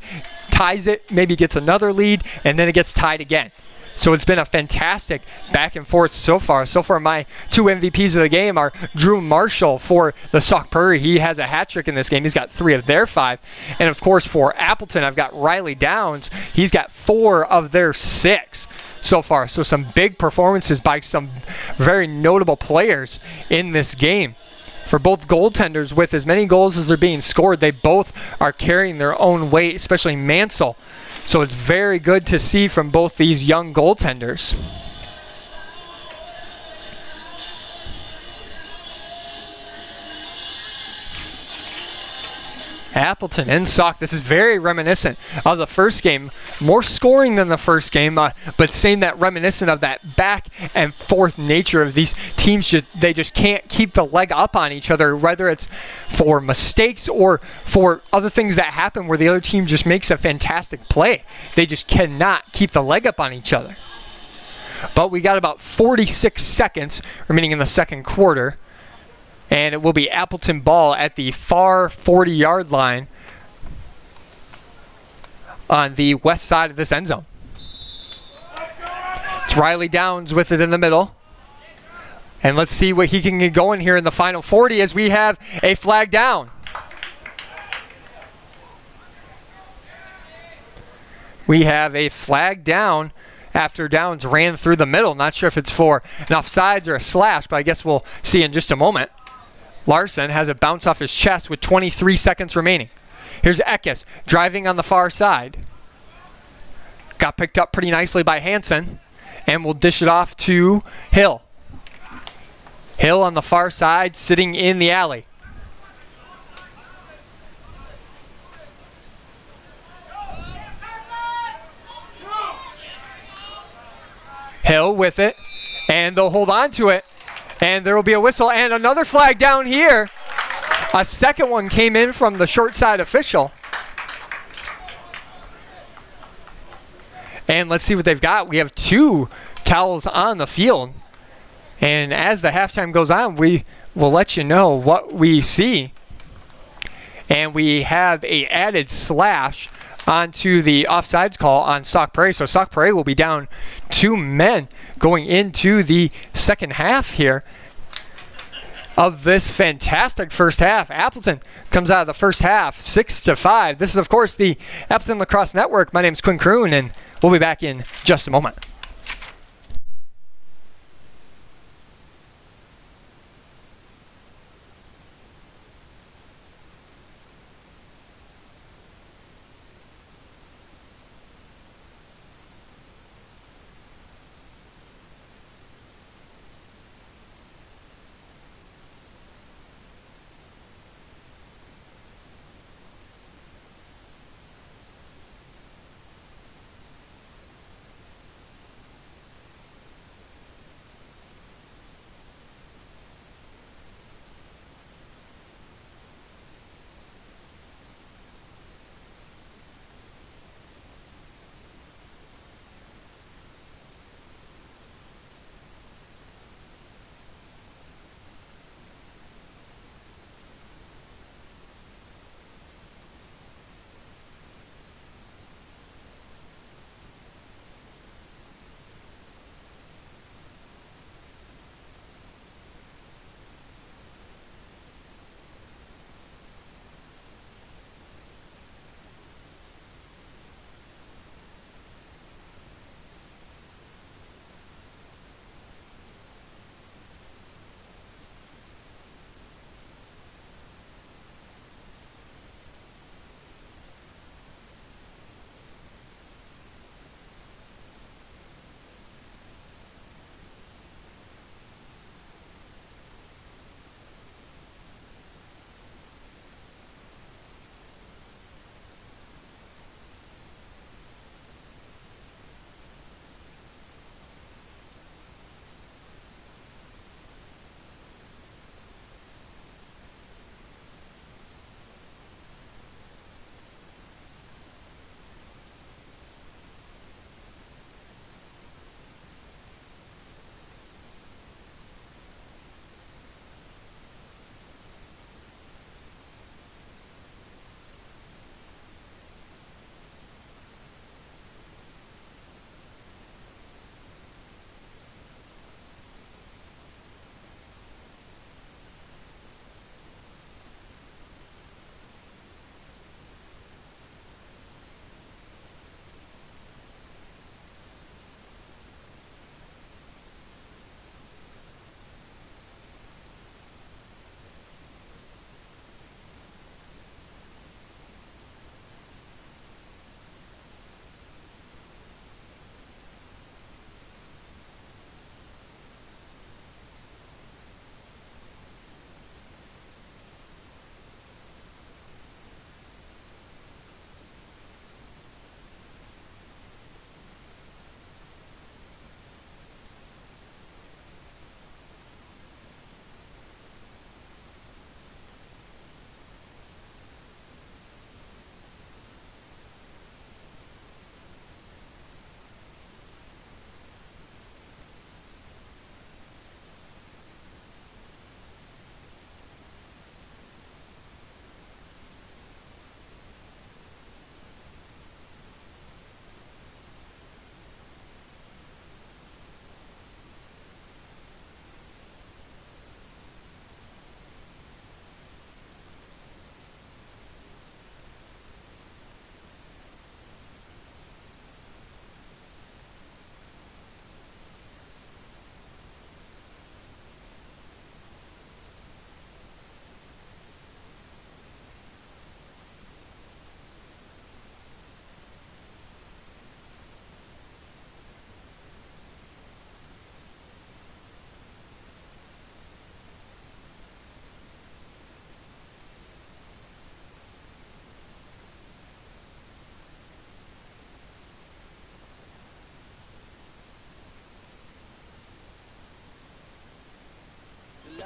ties it, maybe gets another lead, and then it gets tied again. So it's been a fantastic back and forth so far. So far, my 2 MVPs of the game are Drew Marshall for the Sauk Prairie. He has a hat trick in this game. He's got 3 of their 5. And of course, for Appleton, I've got Riley Downs. He's got 4 of their 6 so far. So some big performances by some very notable players in this game. For both goaltenders, with as many goals as they're being scored, they both are carrying their own weight, especially Mansell. So it's very good to see from both these young goaltenders. Appleton and Sauk. This is very reminiscent of the first game. More scoring than the first game, but same that reminiscent of that back and forth nature of these teams. They just can't keep the leg up on each other, whether it's for mistakes or for other things that happen where the other team just makes a fantastic play. They just cannot keep the leg up on each other. But we got about 46 seconds remaining in the second quarter. And it will be Appleton ball at the far 40-yard line on the west side of this end zone. It's Riley Downs with it in the middle. And let's see what he can get going here in the final 40 as we have a flag down. We have a flag down after Downs ran through the middle. Not sure if it's for an offsides or a slash, but I guess we'll see in just a moment. Larson has a bounce off his chest with 23 seconds remaining. Here's Eckes driving on the far side. Got picked up pretty nicely by Hansen, and will dish it off to Hill. Hill on the far side, sitting in the alley. Hill with it, and they'll hold on to it. And there will be a whistle and another flag down here. A second one came in from the short side official. And let's see what they've got. We have 2 towels on the field. And as the halftime goes on, we will let you know what we see. And we have a added slash onto the offsides call on Sauk Prairie. So Sauk Prairie will be down 2 men going into the second half here of this fantastic first half. Appleton comes out of the first half 6-5. This is, of course, the Appleton Lacrosse Network. My name is Quinn Kroon, and we'll be back in just a moment.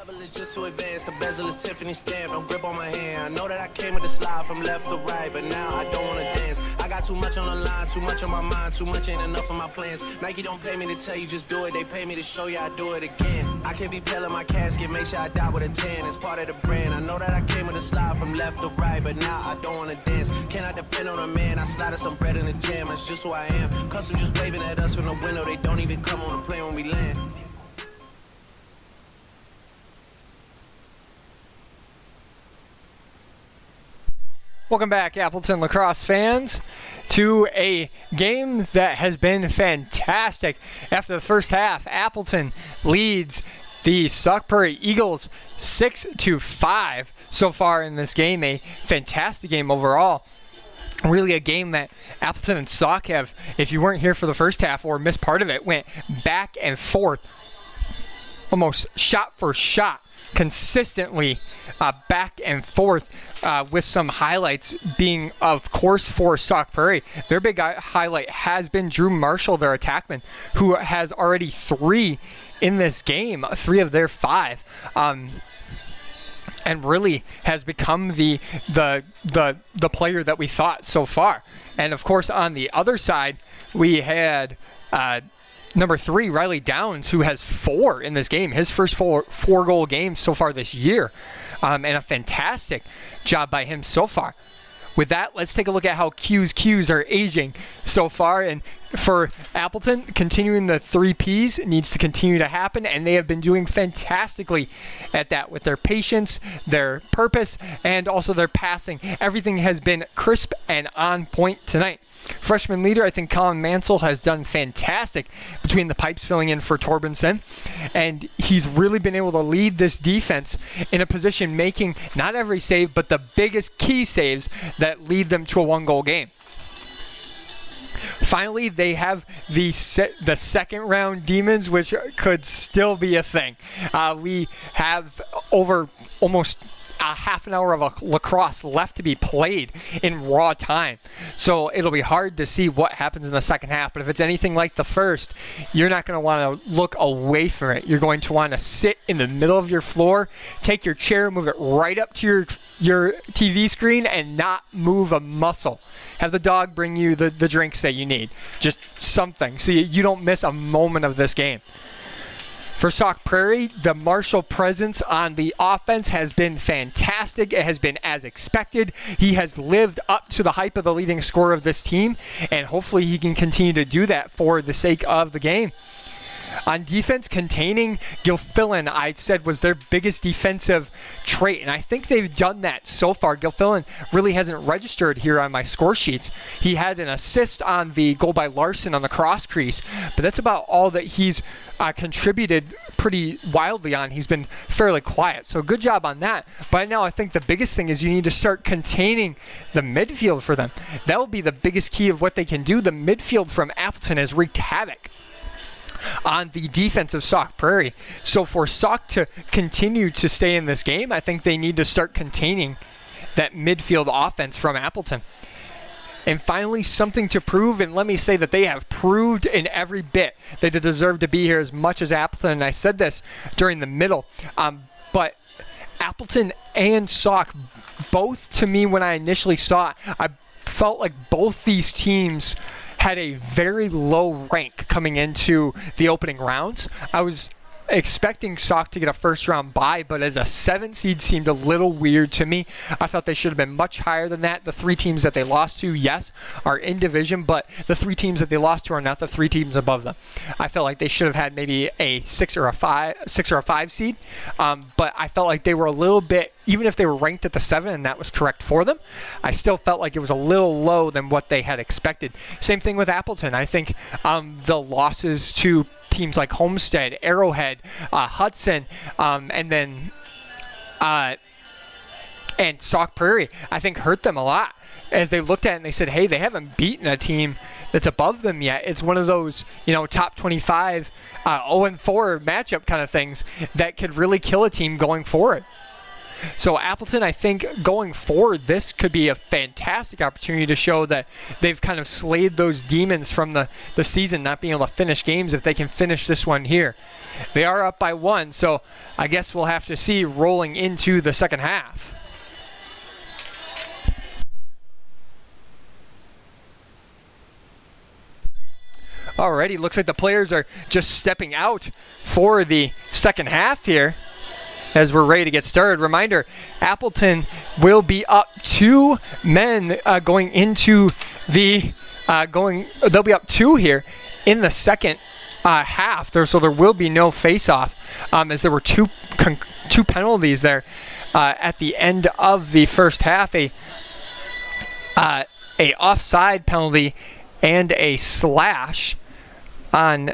level is just too advanced. The bezel is Tiffany stamped. No grip on my hand. I know that I came with a slide from left to right, but now I don't wanna dance. I got too much on the line, too much on my mind, too much ain't enough of my plans. Nike don't pay me to tell you just do it. They pay me to show you I do it again. I can't be pale in my casket. Make sure I die with a 10. It's part of the brand. I know that I came with a slide from left to right, but now I don't wanna dance. Can I depend on a man? I slide some bread in the jam. That's just who I am. Custom just waving at us from the window. They don't even come on the plane when we land. Welcome back, Appleton lacrosse fans, to a game that has been fantastic. After the first half, Appleton leads the Sauk Prairie Eagles 6-5 so far in this game. A fantastic game overall. Really a game that Appleton and Sauk have, if you weren't here for the first half or missed part of it, went back and forth, almost shot for shot, consistently back and forth, with some highlights being, of course, for Sauk Prairie. Their big highlight has been Drew Marshall, their attackman, who has already 3 in this game, 3 of their 5. And really has become the player that we thought so far. And of course, on the other side, we had number 3, Riley Downs, who has 4 in this game. His first 4 goal game so far this year. And a fantastic job by him so far. With that, let's take a look at how Q's are aging so far. And for Appleton, continuing the 3 Ps needs to continue to happen, and they have been doing fantastically at that with their patience, their purpose, and also their passing. Everything has been crisp and on point tonight. Freshman leader, I think Colin Mansell has done fantastic between the pipes filling in for Torbenson, and he's really been able to lead this defense in a position making not every save, but the biggest key saves that lead them to a 1-goal game. Finally, they have the second round demons, which could still be a thing. We have over almost a half an hour of a lacrosse left to be played in raw time. So it'll be hard to see what happens in the second half. But if it's anything like the first, you're not going to want to look away from it. You're going to want to sit in the middle of your floor, take your chair, move it right up to your TV screen, and not move a muscle. Have the dog bring you the drinks that you need. Just something so you don't miss a moment of this game. For Sauk Prairie, the Marshall presence on the offense has been fantastic. It has been as expected. He has lived up to the hype of the leading scorer of this team, and hopefully he can continue to do that for the sake of the game. On defense, containing Gilfillan, I said, was their biggest defensive trait, and I think they've done that so far. Gilfillan really hasn't registered here on my score sheets. He had an assist on the goal by Larson on the cross crease, but that's about all that he's contributed pretty wildly on. He's been fairly quiet, so good job on that. But now I think the biggest thing is you need to start containing the midfield for them. That will be the biggest key of what they can do. The midfield from Appleton has wreaked havoc on the defense of Sauk Prairie. So for Sauk to continue to stay in this game, I think they need to start containing that midfield offense from Appleton. And finally, something to prove, and let me say that they have proved in every bit that they deserve to be here as much as Appleton. And I said this during the middle, but Appleton and Sauk, both to me when I initially saw it, I felt like both these teams had a very low rank coming into the opening rounds. I was expecting Sauk to get a first round bye, but as a 7 seed seemed a little weird to me. I thought they should have been much higher than that. The 3 teams that they lost to, yes, are in division, but the 3 teams that they lost to are not the 3 teams above them. I felt like they should have had maybe a 6 or a 5 seed, but I felt like they were a little bit, even if they were ranked at the 7 and that was correct for them, I still felt like it was a little low than what they had expected. Same thing with Appleton. I think the losses to teams like Homestead, Arrowhead, Hudson, and then and Sauk Prairie, I think hurt them a lot as they looked at it and they said, hey, they haven't beaten a team that's above them yet. It's one of those, top 25, 0-4 matchup kind of things that could really kill a team going forward. So Appleton, I think, going forward, this could be a fantastic opportunity to show that they've kind of slayed those demons from the season, not being able to finish games, if they can finish this one here. They are up by 1, so I guess we'll have to see rolling into the second half. Alrighty, looks like the players are just stepping out for the second half here as we're ready to get started. Reminder, Appleton will be up 2 men going into the they'll be up 2 here in the second half there, so there will be no face-off as there were two penalties there at the end of the first half, a offside penalty and a slash on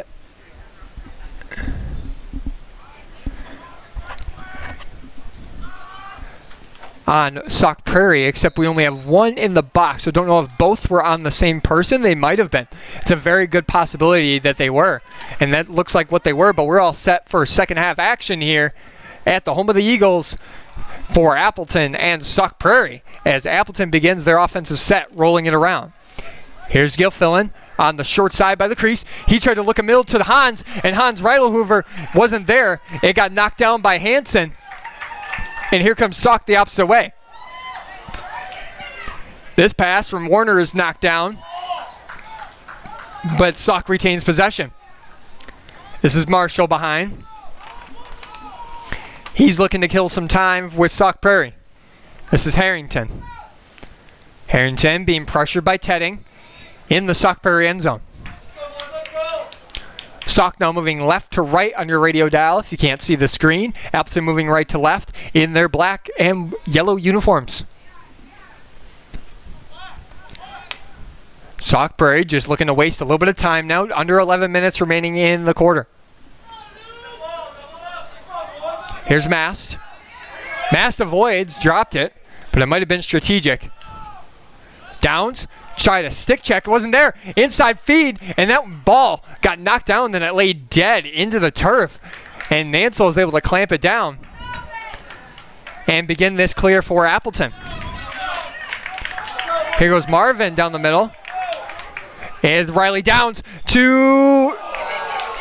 Sauk Prairie, except we only have 1 in the box, so don't know if both were on the same person. They might have been. It's a very good possibility that they were, and that looks like what they were, but we're all set for second half action here at the home of the Eagles for Appleton and Sauk Prairie as Appleton begins their offensive set, rolling it around. Here's Gilfillan on the short side by the crease. He tried to look a middle to the Hans, and Hans Reidelhoover wasn't there. It got knocked down by Hansen. And here comes Sauk the opposite way. This pass from Warner is knocked down, but Sauk retains possession. This is Marshall behind. He's looking to kill some time with Sauk Prairie. This is Harrington. Harrington being pressured by Tedding in the Sauk Prairie end zone. Sauk now moving left to right on your radio dial if you can't see the screen. Appleton moving right to left in their black and yellow uniforms. Sauk Prairie just looking to waste a little bit of time now. Under 11 minutes remaining in the quarter. Here's Mast. Mast avoids, dropped it, but it might have been strategic. Downs. Tried a stick check, it wasn't there. Inside feed, and that ball got knocked down, then it laid dead into the turf. And Mansell was able to clamp it down and begin this clear for Appleton. Here goes Marvin down the middle. And Riley Downs to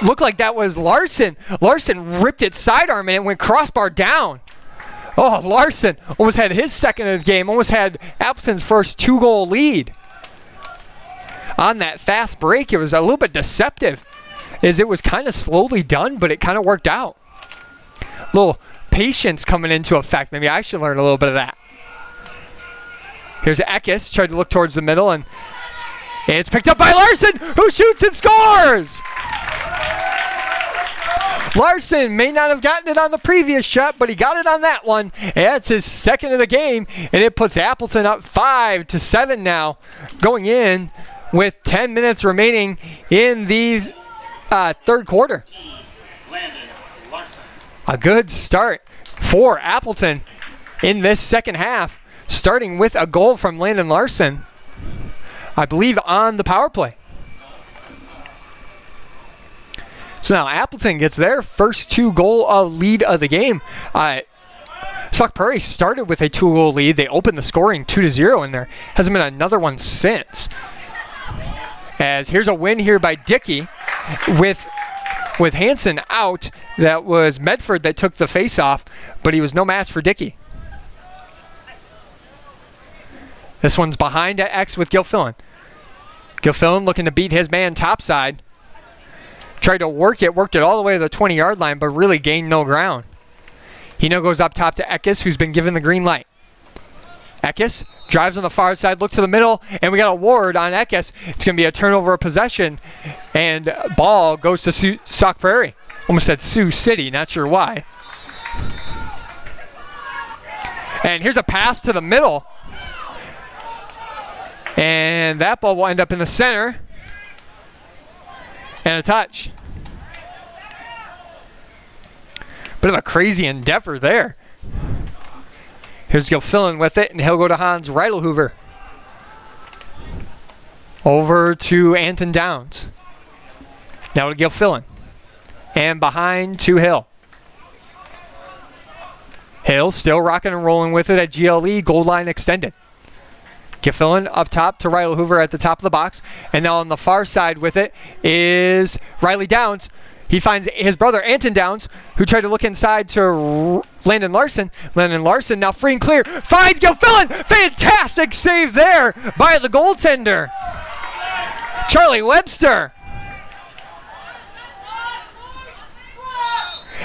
look like that was Larson. Larson ripped it sidearm and it went crossbar down. Oh, Larson almost had his second of the game, almost had Appleton's first 2-goal lead. On that fast break, it was a little bit deceptive as it was kind of slowly done, but it kind of worked out. A little patience coming into effect. Maybe I should learn a little bit of that. Here's Eckes, tried to look towards the middle, and it's picked up by Larson, who shoots and scores! Larson may not have gotten it on the previous shot, but he got it on that one. And that's his second of the game, and it puts Appleton up 5-7 now, going in with 10 minutes remaining in the third quarter. A good start for Appleton in this second half, starting with a goal from Landon Larson, I believe on the power play. So now Appleton gets their first 2-goal lead of the game. Sauk Prairie started with a 2-goal lead. They opened the scoring 2-0, and there hasn't been another one since. As here's a win here by Dickey with Hansen out. That was Medford that took the face-off, but he was no match for Dickey. This one's behind at X with Gilfillan. Gilfillan looking to beat his man topside. Tried to worked it all the way to the 20-yard line, but really gained no ground. He now goes up top to Eckes, who's been given the green light. Eckes drives on the far side, look to the middle, and we got a Ward on Eckes. It's going to be a turnover of possession, and ball goes to Sauk Prairie. Almost said Sioux City, not sure why. And here's a pass to the middle. And that ball will end up in the center. And a touch. Bit of a crazy endeavor there. Here's Gilfillan with it, and he'll go to Hans Reidelhoover. Over to Anton Downs. Now to Gilfillan. And behind to Hill. Hill still rocking and rolling with it at GLE, goal line extended. Gilfillan up top to Riley Hoover at the top of the box. And now on the far side with it is Riley Downs. He finds his brother Anton Downs, who tried to look inside to Landon Larson. Landon Larson now free and clear. Finds Gilfillan. Fantastic save there by the goaltender, Charlie Webster.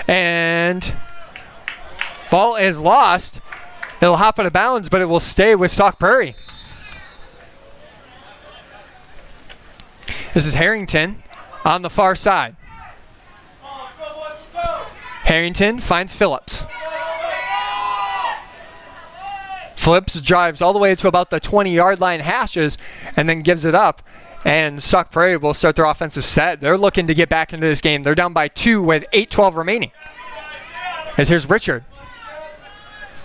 And ball is lost. It'll hop out of bounds, but it will stay with Sauk Prairie. This is Harrington on the far side. Harrington finds Phillips. Phillips drives all the way to about the 20-yard line, hashes, and then gives it up. And Sauk Prairie will start their offensive set. They're looking to get back into this game. They're down by 2 with 8:12 remaining. As here's Richard.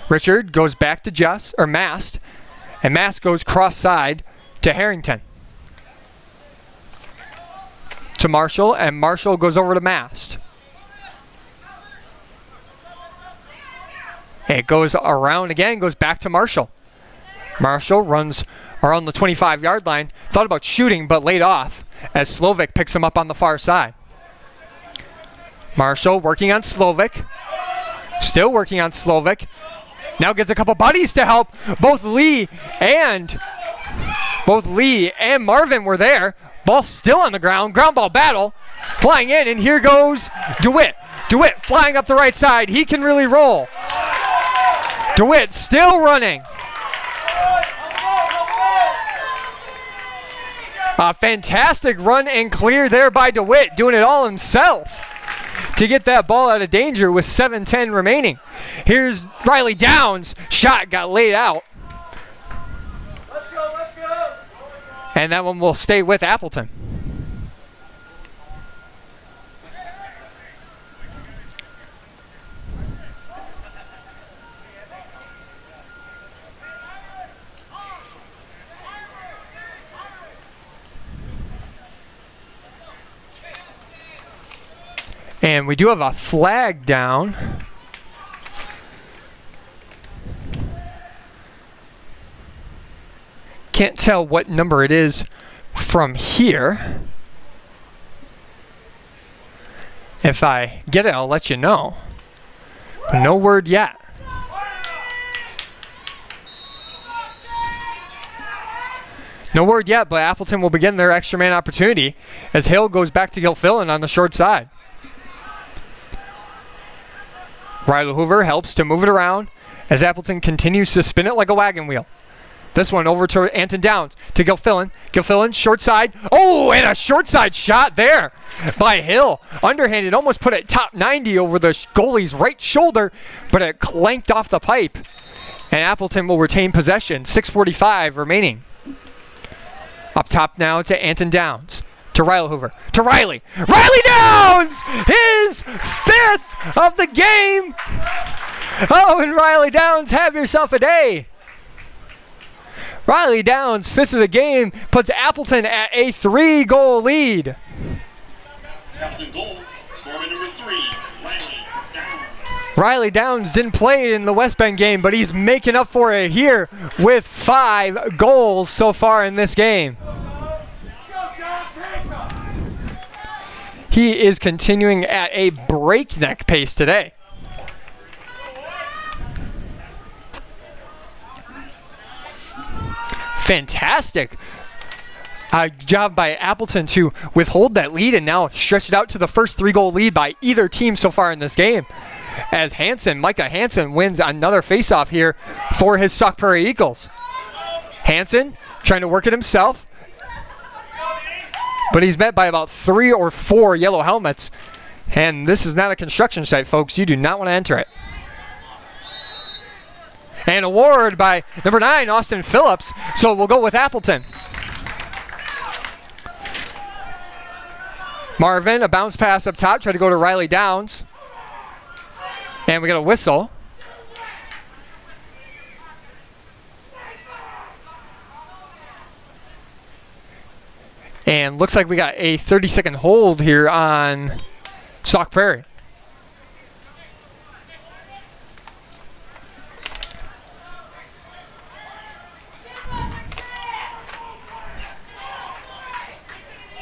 Richard goes back to Mast, and Mast goes cross-side to Harrington. To Marshall, and Marshall goes over to Mast. It goes around again, goes back to Marshall. Marshall runs around the 25-yard line. Thought about shooting, but laid off as Slovic picks him up on the far side. Marshall working on Slovic. Still working on Slovic. Now gets a couple buddies to help. Both Lee and Marvin were there. Ball still on the ground. Ground ball battle. Flying in, and here goes DeWitt. DeWitt flying up the right side. He can really roll. DeWitt still running. A fantastic run and clear there by DeWitt, doing it all himself to get that ball out of danger with 7:10 remaining. Here's Riley Downs. Shot got laid out. Let's go. And that one will stay with Appleton. And we do have a flag down. Can't tell what number it is from here. If I get it, I'll let you know. But no word yet. No word yet, but Appleton will begin their extra man opportunity as Hill goes back to Gilfillan on the short side. Riley Hoover helps to move it around as Appleton continues to spin it like a wagon wheel. This one over to Anton Downs to Gilfillan. Gilfillan, short side. Oh, and a short side shot there by Hill. Underhanded, almost put it top 90 over the goalie's right shoulder, but it clanked off the pipe. And Appleton will retain possession. 6:45 remaining. Up top now to Anton Downs. To Riley Hoover. To Riley. Riley Downs! His 5th of the game! Oh, and Riley Downs, have yourself a day. Riley Downs, 5th of the game, puts Appleton at a 3-goal lead. Appleton goal, scorer number 3, Riley Downs. Riley Downs didn't play in the West Bend game, but he's making up for it here with 5 goals so far in this game. He is continuing at a breakneck pace today. Fantastic job by Appleton to withhold that lead and now stretch it out to the first 3-goal lead by either team so far in this game. As Micah Hansen wins another faceoff here for his Sauk Prairie Eagles. Hansen trying to work it himself, but he's met by about 3 or 4 yellow helmets. And this is not a construction site, folks. You do not want to enter it. And award by number 9, Austin Phillips. So we'll go with Appleton. Marvin, a bounce pass up top. Try to go to Riley Downs. And we got a whistle. And looks like we got a 30-second hold here on Sauk Prairie.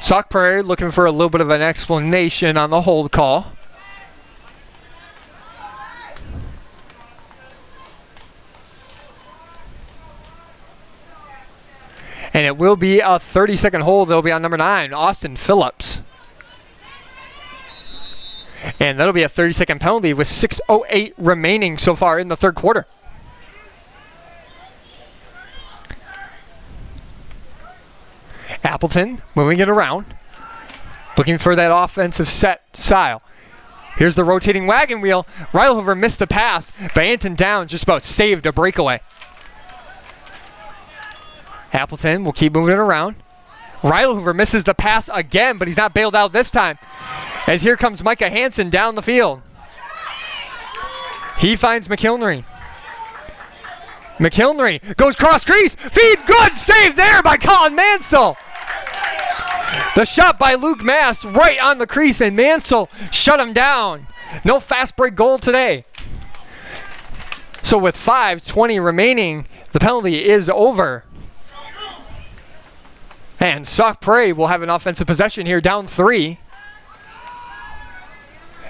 Sauk Prairie looking for a little bit of an explanation on the hold call. And it will be a 30-second hold. It'll be on number 9, Austin Phillips. And that'll be a 30-second penalty with 6:08 remaining so far in the third quarter. Appleton moving it around, looking for that offensive set style. Here's the rotating wagon wheel. Rydelhoover missed the pass, but Anton Downs just about saved a breakaway. Appleton will keep moving it around. Rydelhoover misses the pass again, but he's not bailed out this time, as here comes Micah Hansen down the field. He finds McKilnery. McKilnery goes cross crease. Feed, good save there by Colin Mansell. The shot by Luke Mast right on the crease, and Mansell shut him down. No fast break goal today. So with 5:20 remaining, the penalty is over. And Sauk Prairie will have an offensive possession here, down 3.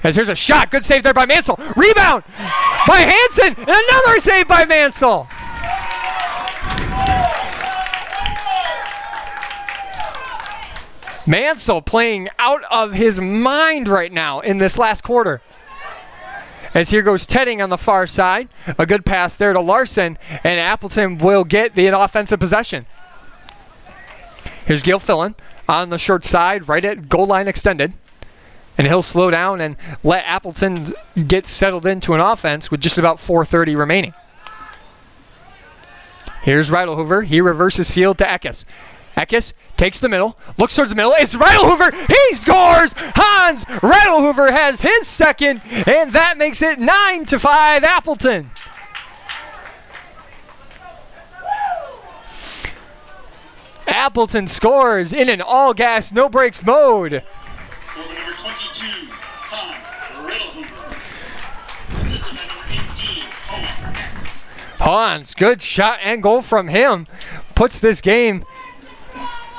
As here's a shot, good save there by Mansell. Rebound by Hansen, and another save by Mansell. Mansell playing out of his mind right now in this last quarter. As here goes Tedding on the far side. A good pass there to Larson, and Appleton will get the offensive possession. Here's Gil Fillon on the short side, right at goal line extended. And he'll slow down and let Appleton get settled into an offense with just about 4:30 remaining. Here's Rydelhoover. He reverses field to Eckes. Eckes takes the middle, looks towards the middle. It's Rydelhoover. He scores! Hans Rydelhoover has his second, and that makes it 9-5 Appleton. Appleton scores in an all-gas, no-brakes mode. Score number 22, Hans Rydelhoover. Assistant number 18, Hans. Hans, good shot and goal from him, puts this game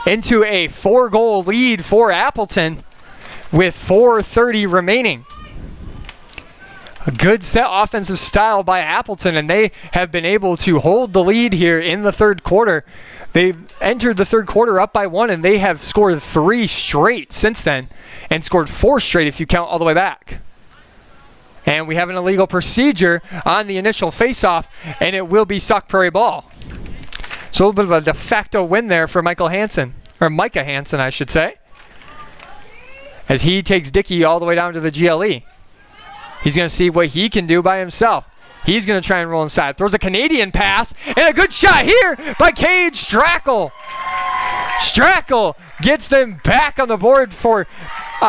into a 4-goal lead for Appleton with 4:30 remaining. A good set offensive style by Appleton, and they have been able to hold the lead here in the third quarter. They've entered the third quarter up by 1, and they have scored 3 straight since then, and scored 4 straight if you count all the way back. And we have an illegal procedure on the initial faceoff, and it will be Sauk Prairie ball. So a little bit of a de facto win there for Micah Hansen, I should say, as he takes Dickey all the way down to the GLE. He's going to see what he can do by himself. He's going to try and roll inside. Throws a Canadian pass, and a good shot here by Cage Strackle. Strackle gets them back on the board for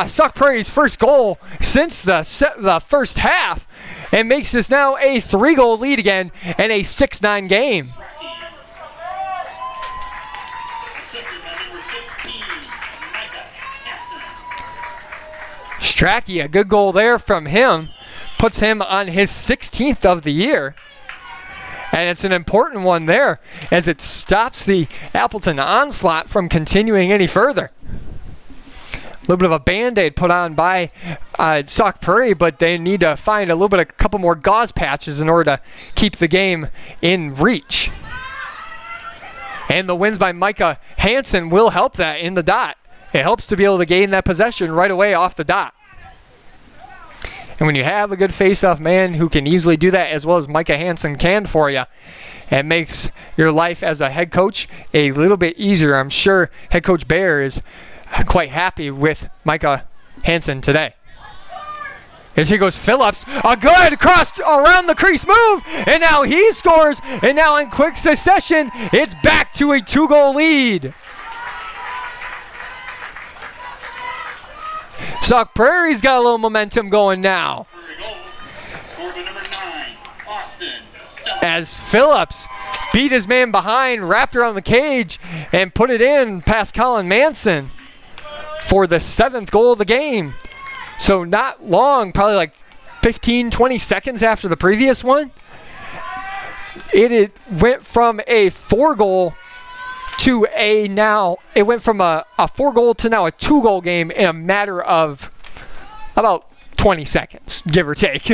Sauk Prairie's first goal since the first half, and makes this now a 3-goal lead again and a 6-9 game. Strachey, a good goal there from him, puts him on his 16th of the year. And it's an important one there, as it stops the Appleton onslaught from continuing any further. A little bit of a Band-Aid put on by Sauk Prairie, but they need to find a couple more gauze patches in order to keep the game in reach. And the wins by Micah Hansen will help that in the dot. It helps to be able to gain that possession right away off the dot. And when you have a good face-off man who can easily do that as well as Micah Hansen can for you, it makes your life as a head coach a little bit easier. I'm sure head coach Baer is quite happy with Micah Hansen today. As here goes Phillips, a good cross around the crease move, and now he scores, and now in quick succession, it's back to a 2-goal lead. Sauk Prairie's got a little momentum going now. Score to number 9, Austin. As Phillips beat his man behind, wrapped around the cage, and put it in past Colin Manson for the 7th goal of the game. So not long, probably like 15, 20 seconds after the previous one, it went from a 4-goal to a now, it went from a 4-goal to now a 2-goal game in a matter of about 20 seconds, give or take.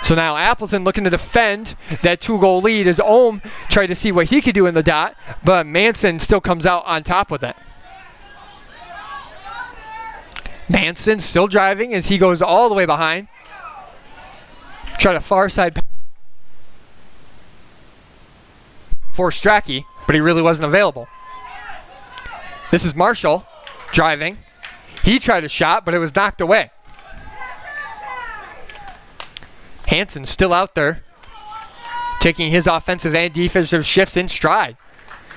So now Appleton looking to defend that 2-goal lead as Ohm tried to see what he could do in the dot, but Manson still comes out on top with it. Manson still driving as he goes all the way behind. Try to far side for Strachey, but he really wasn't available. This is Marshall driving. He tried a shot, but it was knocked away. Hansen still out there, taking his offensive and defensive shifts in stride.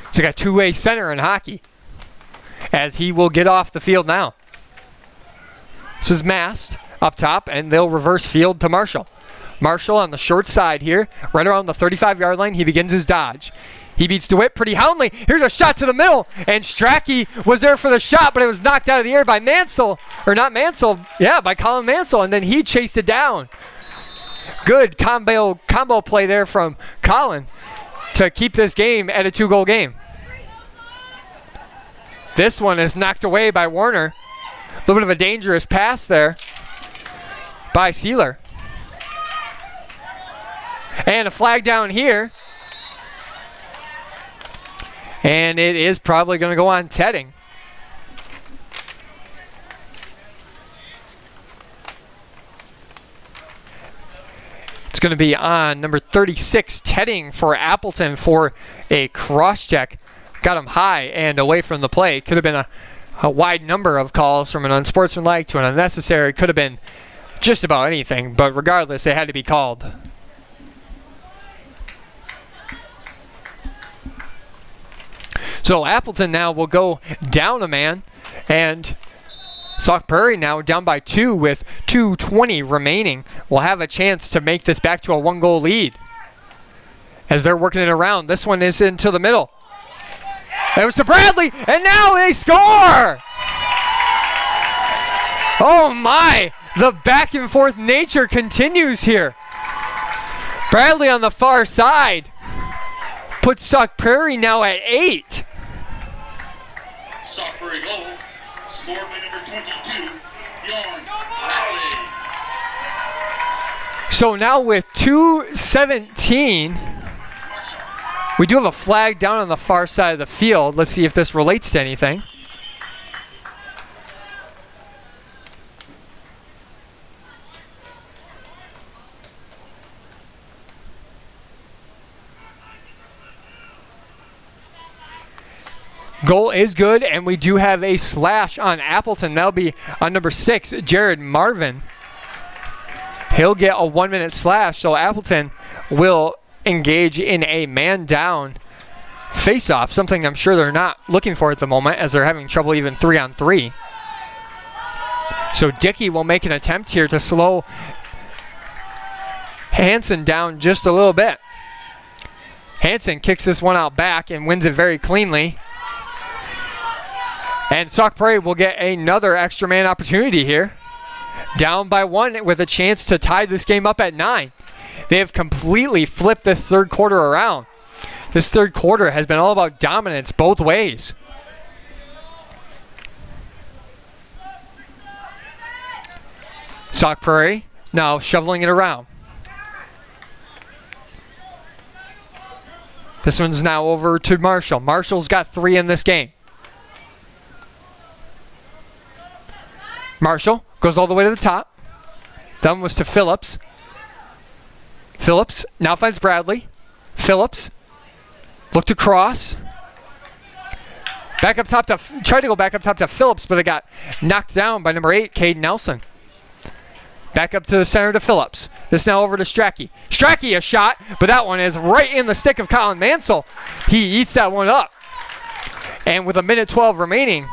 He's like a two-way center in hockey, as he will get off the field now. This is Mast up top, and they'll reverse field to Marshall. Marshall on the short side here, right around the 35-yard line. He begins his dodge. He beats DeWitt pretty houndly. Here's a shot to the middle, and Strachey was there for the shot, but it was knocked out of the air by Mansell, or not Mansell, yeah, by Colin Mansell, and then he chased it down. Good combo play there from Colin to keep this game at a 2-goal game. This one is knocked away by Warner. A little bit of a dangerous pass there by Sealer. And a flag down here. And it is probably going to go on Tedding. It's going to be on number 36, Tedding for Appleton for a cross-check. Got him high and away from the play. Could have been a wide number of calls from an unsportsmanlike to an unnecessary. Could have been just about anything, but regardless, it had to be called. So Appleton now will go down a man, and Sauk Prairie now down by 2 with 2:20 remaining. Will have a chance to make this back to a 1-goal lead as they're working it around. This one is into the middle. It was to Bradley, and now they score! Oh my, the back and forth nature continues here. Bradley on the far side puts Sauk Prairie now at 8. Sauk Prairie goal, scored by number 22, Bjorn Bradley. So now with 2:17, we do have a flag down on the far side of the field. Let's see if this relates to anything. Goal is good, and we do have a slash on Appleton. That'll be on number 6, Jared Marvin. He'll get a 1-minute slash, so Appleton will engage in a man-down face-off, something I'm sure they're not looking for at the moment as they're having trouble even 3-on-3. So Dickey will make an attempt here to slow Hansen down just a little bit. Hansen kicks this one out back and wins it very cleanly. And Sauk Prairie will get another extra man opportunity here. Down by 1 with a chance to tie this game up at 9. They have completely flipped this third quarter around. This third quarter has been all about dominance both ways. Sauk Prairie now shoveling it around. This one's now over to Marshall. Marshall's got 3 in this game. Marshall goes all the way to the top. That one was to Phillips. Phillips now finds Bradley. Phillips looked to cross. Back up top to, tried to go back up top to Phillips, but it got knocked down by number 8, Caden Nelson. Back up to the center to Phillips. This now over to Strachey. Strachey a shot, but that one is right in the stick of Colin Mansell. He eats that one up. And with 1:12 remaining,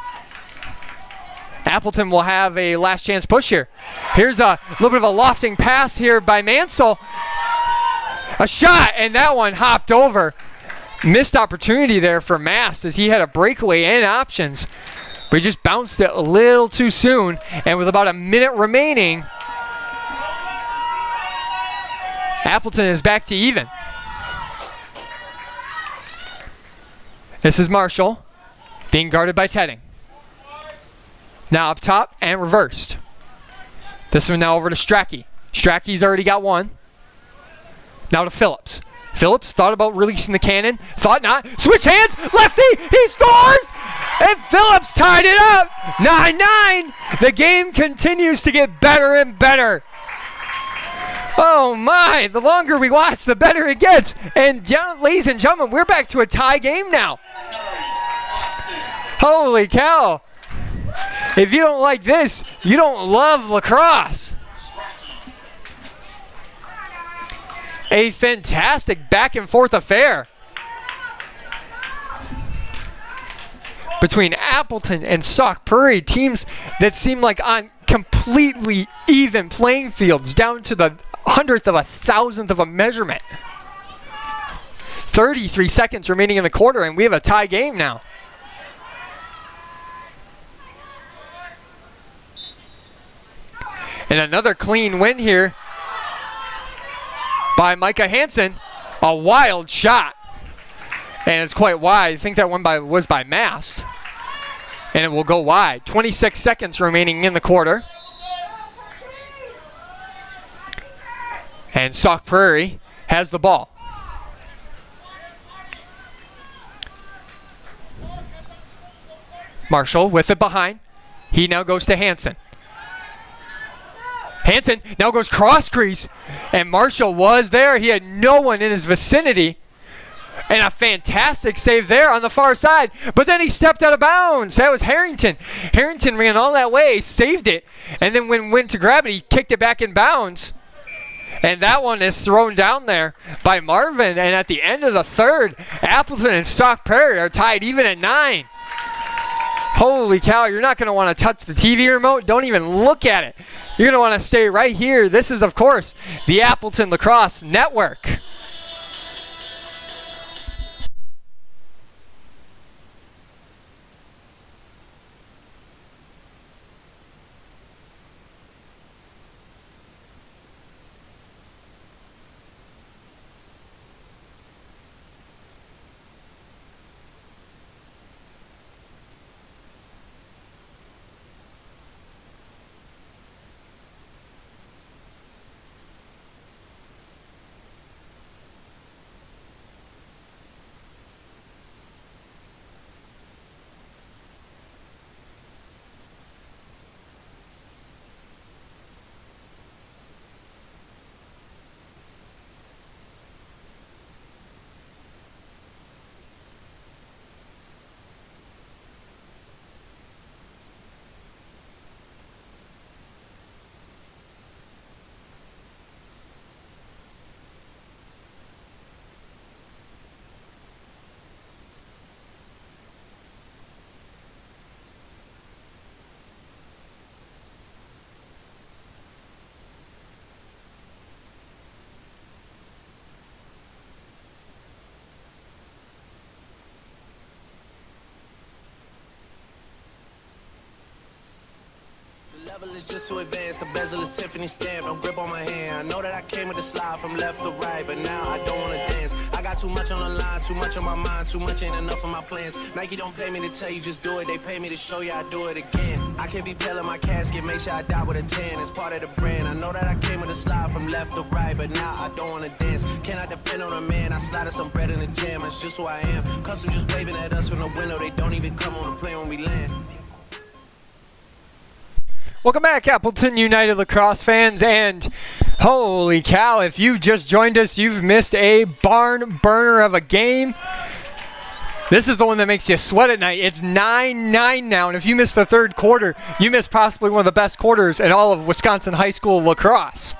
Appleton will have a last chance push here. Here's a little bit of a lofting pass here by Mansell. A shot, and that one hopped over. Missed opportunity there for Mast as he had a breakaway and options. But he just bounced it a little too soon. And with about a minute remaining, Appleton is back to even. This is Marshall being guarded by Tedding. Now up top and reversed. This one now over to Strachey. Strachey's already got one. Now to Phillips. Phillips thought about releasing the cannon. Thought not. Switch hands. Lefty. He scores. And Phillips tied it up. 9-9. The game continues to get better and better. Oh my. The longer we watch, the better it gets. And ladies and gentlemen, we're back to a tie game now. Holy cow. If you don't like this, you don't love lacrosse. A fantastic back and forth affair between Appleton and Sauk Prairie, teams that seem like on completely even playing fields down to the 100th of a thousandth of a measurement. 33 seconds remaining in the quarter, and we have a tie game now. And another clean win here by Micah Hansen. A wild shot. And it's quite wide. I think that one was by Mast. And it will go wide. 26 seconds remaining in the quarter. And Sauk Prairie has the ball. Marshall with it behind. He now goes to Hansen. Hansen now goes cross crease, and Marshall was there. He had no one in his vicinity. And a fantastic save there on the far side. But then he stepped out of bounds. That was Harrington. Harrington ran all that way, saved it, and then when went to grab it, he kicked it back in bounds. And that one is thrown down there by Marvin. And at the end of the third, Appleton and Sauk Prairie are tied even at 9. Holy cow, you're not going to want to touch the TV remote. Don't even look at it. You're going to want to stay right here. This is, of course, the Appleton Lacrosse Network. Level is just so advanced, the bezel is Tiffany stamped. Don't grip on my hand. I know that I came with the slide from left to right, but now I don't wanna dance. I got too much on the line, too much on my mind, too much ain't enough of my plans. Nike don't pay me to tell you just do it, they pay me to show you I do it again. I can't be pale in my casket, make sure I die with a 10. It's part of the brand. I know that I came with a slide from left to right, but now I don't wanna dance. Can I depend on a man? I slided some bread in the jam, that's just who I am. Custom just waving at us from the window, they don't even come on the plane when we land. Welcome back, Appleton United Lacrosse fans, and holy cow, if you just joined us, you've missed a barn burner of a game. This is the one that makes you sweat at night. It's 9-9 now, and if you missed the third quarter, you missed possibly one of the best quarters in all of Wisconsin high school lacrosse.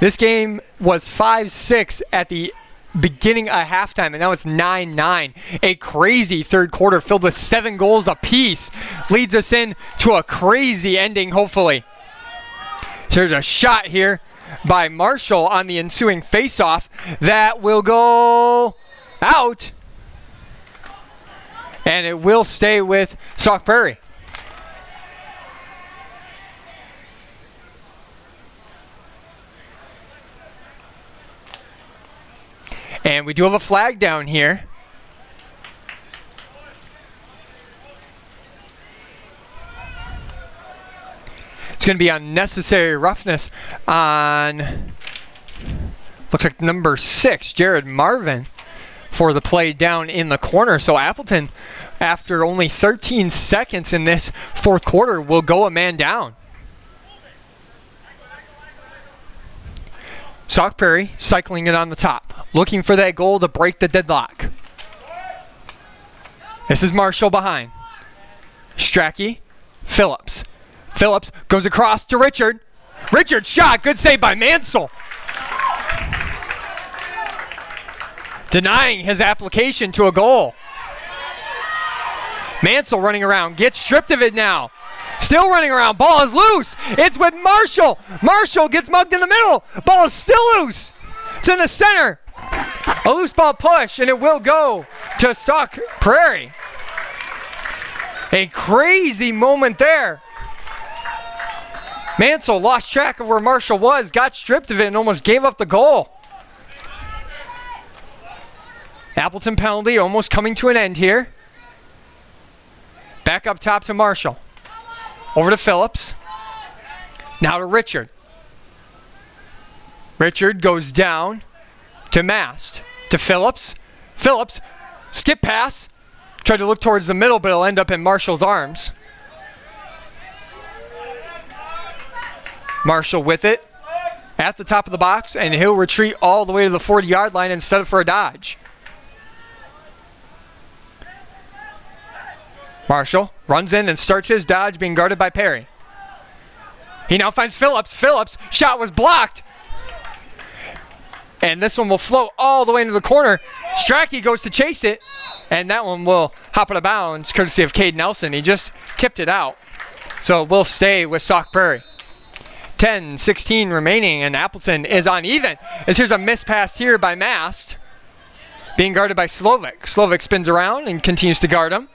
This game was 5-6 at the beginning of halftime, and now it's 9-9. A crazy third quarter filled with 7 goals apiece leads us in to a crazy ending, hopefully. So there's a shot here by Marshall on the ensuing faceoff that will go out, and it will stay with Sauk Prairie. And we do have a flag down here. going to be unnecessary roughness on, looks like number 6, Jared Marvin, for the play down in the corner. So Appleton, after only 13 seconds in this fourth quarter, will go a man down. Sauk Prairie cycling it on the top, looking for that goal to break the deadlock. This is Marshall behind. Strachey, Phillips. Phillips goes across to Richard. Richard shot, good save by Mansell. Denying his application to a goal. Mansell running around, gets stripped of it now. Still running around, ball is loose. It's with Marshall. Marshall gets mugged in the middle. Ball is still loose. It's in the center. A loose ball push, and it will go to Sauk Prairie. A crazy moment there. Mansell lost track of where Marshall was, got stripped of it, and almost gave up the goal. Appleton penalty almost coming to an end here. Back up top to Marshall. Over to Phillips. Now to Richard. Richard goes down to Mast. To Phillips. Phillips, skip pass. Tried to look towards the middle, but it'll end up in Marshall's arms. Marshall with it at the top of the box, and he'll retreat all the way to the 40-yard line and set it for a dodge. Marshall runs in and starts his dodge, being guarded by Perry. He now finds Phillips. Phillips, shot was blocked. And this one will float all the way into the corner. Strachey goes to chase it, and that one will hop out of bounds, courtesy of Cade Nelson. He just tipped it out. So it will stay with Sauk Prairie. 10-16 remaining, and Appleton is uneven. As here's a missed pass here by Mast, being guarded by Slovic. Slovic spins around and continues to guard him.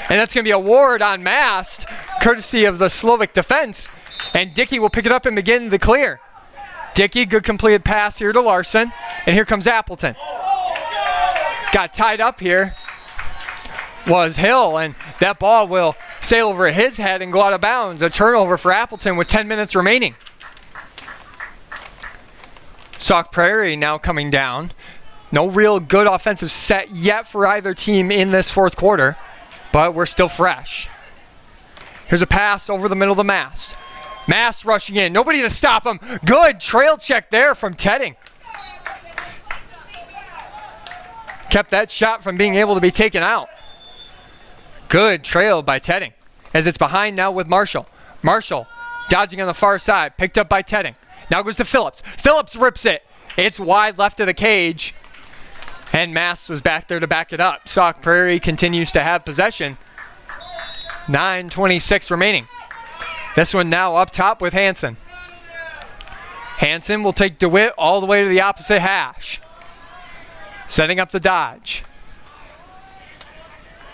And that's going to be a ward on Mast, courtesy of the Slovic defense. And Dickey will pick it up and begin the clear. Dickey, good completed pass here to Larson. And here comes Appleton. Got tied up here was Hill, and that ball will sail over his head and go out of bounds. A turnover for Appleton with 10 minutes remaining. Sauk Prairie now coming down. No real good offensive set yet for either team in this fourth quarter, but we're still fresh. Here's a pass over the middle of the Mast. Mast rushing in. Nobody to stop him. Good trail check there from Tedding. Kept that shot from being able to be taken out. Good trail by Tedding. As it's behind now with Marshall. Marshall dodging on the far side. Picked up by Tedding. Now goes to Phillips. Phillips rips it. It's wide left of the cage. And Mast was back there to back it up. Sauk Prairie continues to have possession. 9:26 remaining. This one now up top with Hansen. Hansen will take DeWitt all the way to the opposite hash. Setting up the dodge.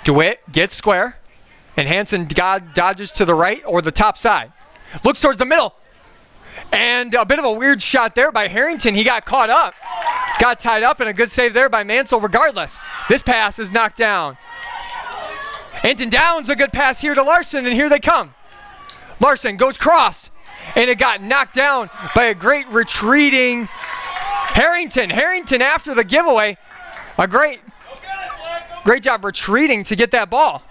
DeWitt gets square. And Hansen dodges to the right or the top side. Looks towards the middle. And a bit of a weird shot there by Harrington. He got caught up. Got tied up, and a good save there by Mansell regardless. This pass is knocked down. Anton Downs, a good pass here to Larson, and here they come. Larson goes cross, and it got knocked down by a great retreating Harrington. Harrington after the giveaway. A great job retreating to get that ball.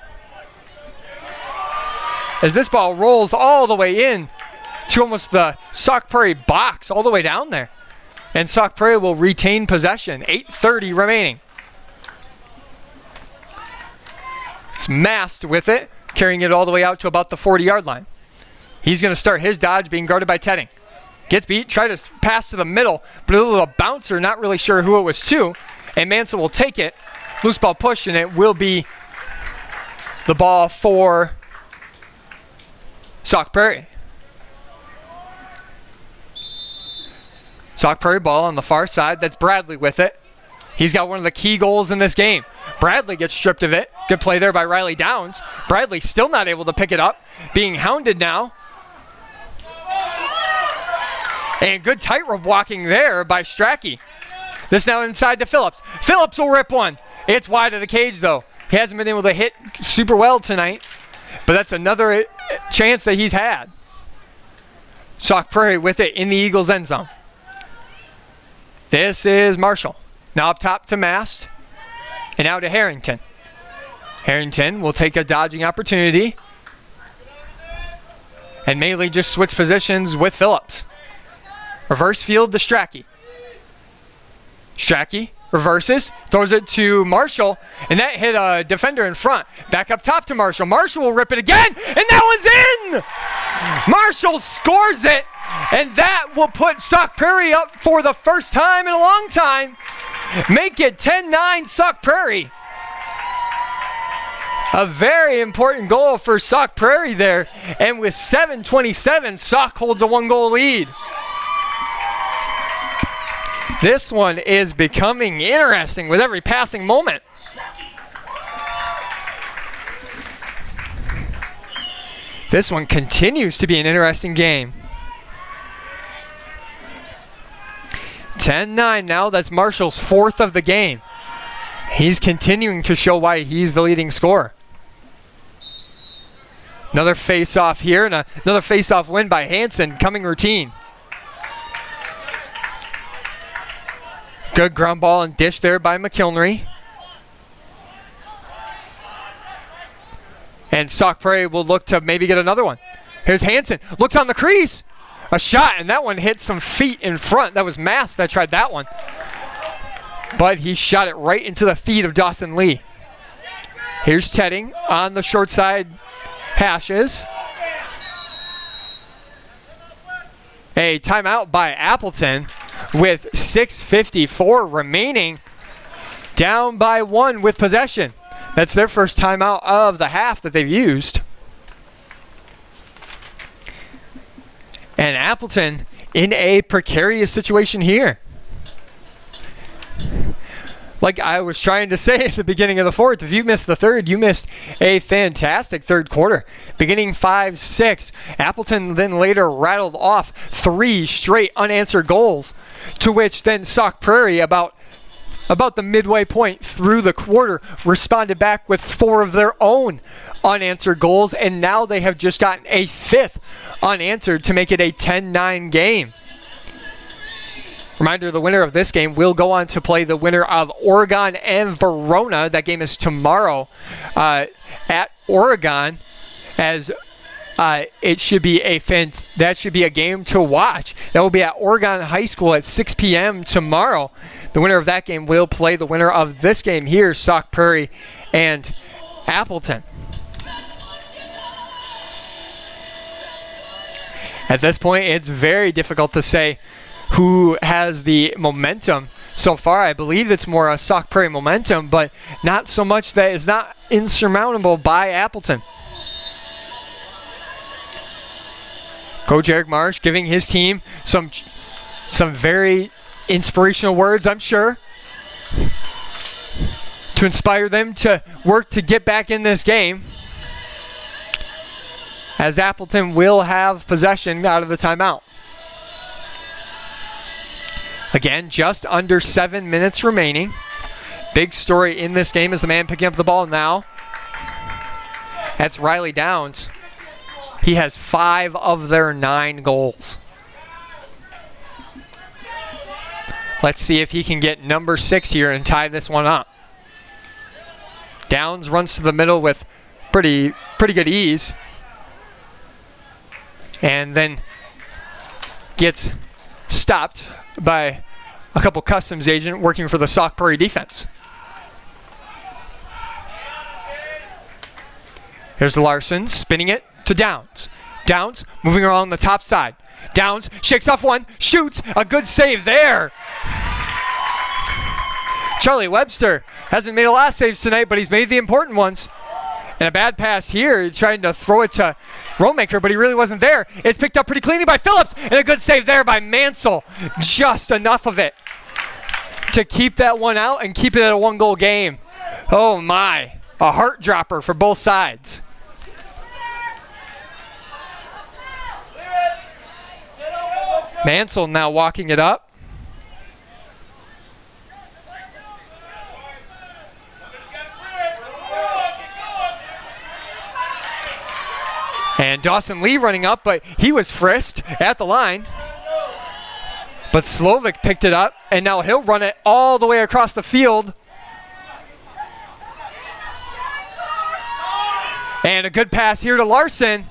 As this ball rolls all the way in to almost the Sauk Prairie box, all the way down there. And Sauk Prairie will retain possession. 8:30 remaining. It's Mast with it, carrying it all the way out to about the 40-yard line. He's going to start his dodge, being guarded by Tedding. Gets beat, try to pass to the middle, but a little bouncer, not really sure who it was to. And Mansell will take it. Loose ball push, and it will be the ball for Sauk Prairie. Sauk Prairie ball on the far side. That's Bradley with it. He's got one of the key goals in this game. Bradley gets stripped of it. Good play there by Riley Downs. Bradley still not able to pick it up. Being hounded now. And good tightrope walking there by Strachey. This now inside to Phillips. Phillips will rip one. It's wide of the cage though. He hasn't been able to hit super well tonight. But that's another chance that he's had. Sauk Prairie with it in the Eagles' end zone. This is Marshall. Now up top to Mast. And now to Harrington. Harrington will take a dodging opportunity. And Maley just switch positions with Phillips. Reverse field to Strachey. Strachey reverses, throws it to Marshall, and that hit a defender in front. Back up top to Marshall. Marshall will rip it again, and that one's in! Marshall scores it, and that will put Sauk Prairie up for the first time in a long time. Make it 10-9 Sauk Prairie. A very important goal for Sauk Prairie there, and with 7:27, Sauk holds a 1-goal lead. This one is becoming interesting with every passing moment. This one continues to be an interesting game. 10-9 now. That's Marshall's 4th of the game. He's continuing to show why he's the leading scorer. Another face-off here and another face-off win by Hansen coming routine. Good ground ball and dish there by McKilnery. And Sauk Prairie will look to maybe get another one. Here's Hansen. Looks on the crease. A shot, and that one hit some feet in front. That was Mast that tried that one. But he shot it right into the feet of Dawson Lee. Here's Tedding on the short side hashes. A timeout by Appleton. With 6:54 remaining, down by 1 with possession. That's their first timeout of the half that they've used. And Appleton in a precarious situation here. Like I was trying to say at the beginning of the fourth, if you missed the third, you missed a fantastic third quarter. Beginning 5-6, Appleton then later rattled off 3 straight unanswered goals, to which then Sauk Prairie about the midway point through the quarter responded back with 4 of their own unanswered goals, and now they have just gotten a 5th unanswered to make it a 10-9 game. Reminder, the winner of this game will go on to play the winner of Oregon and Verona. That game is tomorrow at Oregon, as it should be that should be a game to watch. That will be at Oregon High School at 6 p.m. tomorrow. The winner of that game will play the winner of this game here, Sauk Prairie and Appleton. At this point, it's very difficult to say who has the momentum so far. I believe it's more a Sauk Prairie momentum, but not so much that is not insurmountable by Appleton. Coach Eric Marsh giving his team some very inspirational words, I'm sure, to inspire them to work to get back in this game, as Appleton will have possession out of the timeout. Again, just under 7 minutes remaining. Big story in this game is the man picking up the ball now. That's Riley Downs. He has 5 of their 9 goals. Let's see if he can get number 6 here and tie this one up. Downs runs to the middle with pretty good ease. And then gets stopped by a couple customs agent working for the Sauk Prairie defense. Here's Larson spinning it to Downs. Downs moving along the top side. Downs shakes off one, shoots, a good save there. Charlie Webster hasn't made a lot of saves tonight, but he's made the important ones. And a bad pass here, trying to throw it to Romaker, but he really wasn't there. It's picked up pretty cleanly by Phillips, and a good save there by Mansell. Just enough of it to keep that one out and keep it at a 1-goal game. Oh my, a heart dropper for both sides. Mansell now walking it up. And Dawson Lee running up, but he was frisked at the line. But Slovic picked it up, and now he'll run it all the way across the field. And a good pass here to Larson.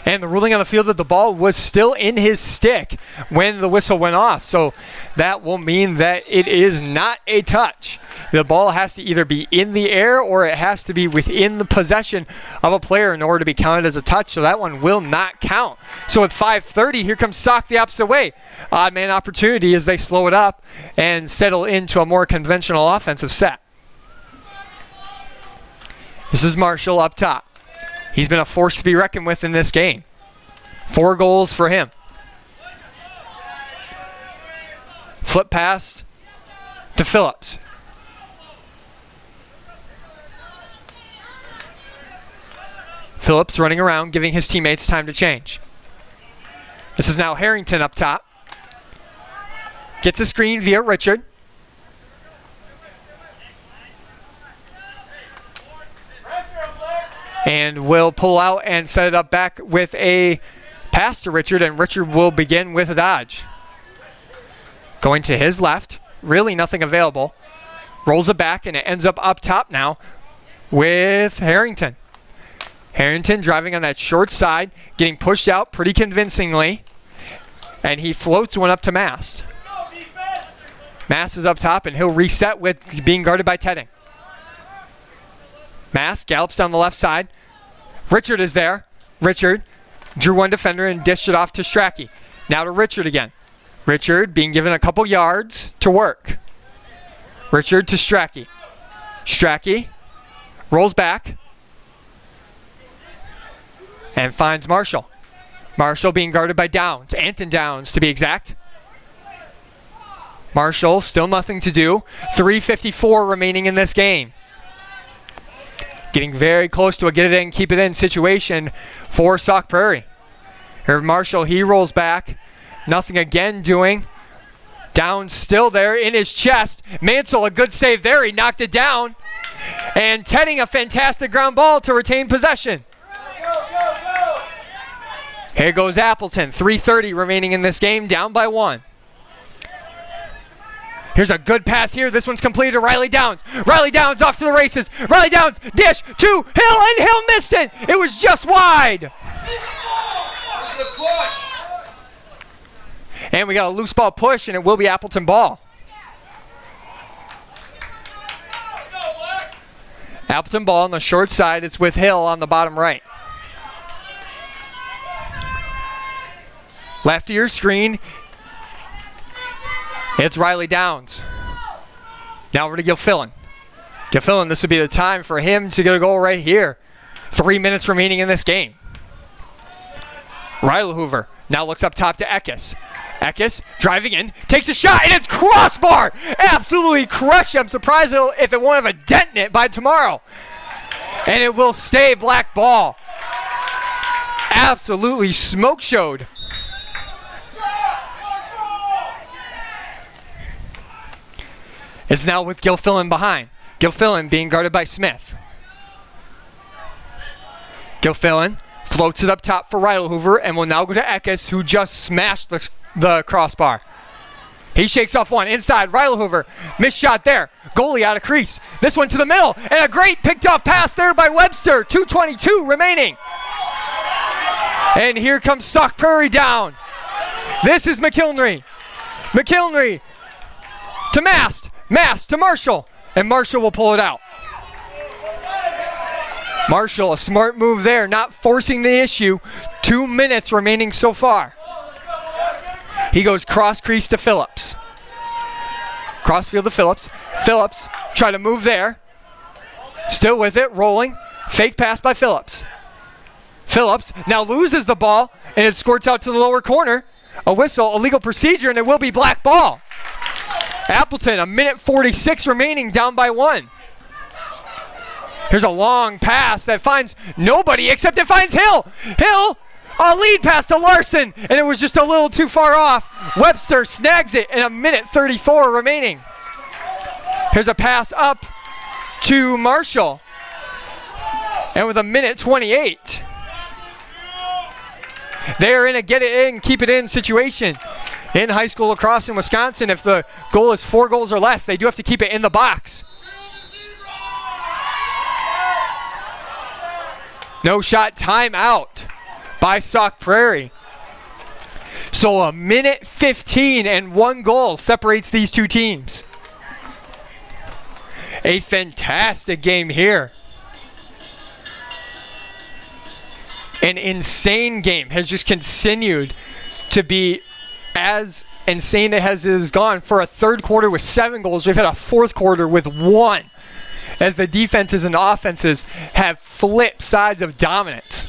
And the ruling on the field that the ball was still in his stick when the whistle went off. So that will mean that it is not a touch. The ball has to either be in the air or it has to be within the possession of a player in order to be counted as a touch. So that one will not count. So with 5:30, here comes Sauk the opposite way. Odd man opportunity as they slow it up and settle into a more conventional offensive set. This is Marshall up top. He's been a force to be reckoned with in this game. 4 goals for him. Flip pass to Phillips. Phillips running around, giving his teammates time to change. This is now Harrington up top. Gets a screen via Richard. And will pull out and set it up back with a pass to Richard, and Richard will begin with a dodge. Going to his left, really nothing available. Rolls it back, and it ends up top now with Harrington. Harrington driving on that short side, getting pushed out pretty convincingly, and he floats one up to Mast. Mast is up top, and he'll reset with being guarded by Tedding. Mast gallops down the left side. Richard is there. Richard drew one defender and dished it off to Strachey. Now to Richard again. Richard being given a couple yards to work. Richard to Strachey. Strachey rolls back and finds Marshall. Marshall being guarded by Downs. Anton Downs to be exact. Marshall still nothing to do. 3:54 remaining in this game. Getting very close to a get it in, keep it in situation for Sauk Prairie. Here Marshall, he rolls back. Nothing again doing. Downs still there in his chest. Mansell, a good save there. He knocked it down. And Tedding, a fantastic ground ball to retain possession. Here goes Appleton. 3:30 remaining in this game, down by 1. Here's a good pass here. This one's completed to Riley Downs. Riley Downs off to the races. Riley Downs, dish to Hill, and Hill missed it. It was just wide. And we got a loose ball push, and it will be Appleton ball. Appleton ball on the short side. It's with Hill on the bottom right. Left ear screen. It's Riley Downs. Now over to Gilfillan. Gilfillan, this would be the time for him to get a goal right here. 3 minutes remaining in this game. Riley Hoover now looks up top to Eckes. Eckes driving in, takes a shot, and it's crossbar! Absolutely crushed. I'm surprised if it won't have a dent in it by tomorrow. And it will stay black ball. Absolutely smoke showed. It's now with Gilfillan behind. Gilfillan being guarded by Smith. Gilfillan floats it up top for Riley Hoover and will now go to Eckes, who just smashed the crossbar. He shakes off one inside. Riley Hoover, missed shot there. Goalie out of crease. This one to the middle, and a great picked off pass there by Webster. 2:22 remaining. And here comes Sauk Prairie down. This is McKilnry. McKilnry to Mast. Mast to Marshall, and Marshall will pull it out. Marshall, a smart move there, not forcing the issue. 2 minutes remaining so far. He goes cross crease to Phillips. Crossfield to Phillips. Phillips try to move there. Still with it, rolling. Fake pass by Phillips. Phillips now loses the ball, and it squirts out to the lower corner. A whistle, illegal procedure, and it will be black ball. Appleton, 1:46 remaining, down by 1. Here's a long pass that finds nobody except it finds Hill. Hill A lead pass to Larson, and it was just a little too far off. Webster snags it in 1:34 remaining. Here's a pass up to Marshall. And with 1:28, they're in a get it in, keep it in situation. In high school lacrosse in Wisconsin, if the goal is 4 goals or less, they do have to keep it in the box. No shot, timeout by Sauk Prairie. So 1:15 and 1 goal separates these two teams. A fantastic game here. An insane game has just continued to be as insane as it has gone. For a third quarter with 7 goals, we've had a fourth quarter with 1, as the defenses and offenses have flipped sides of dominance.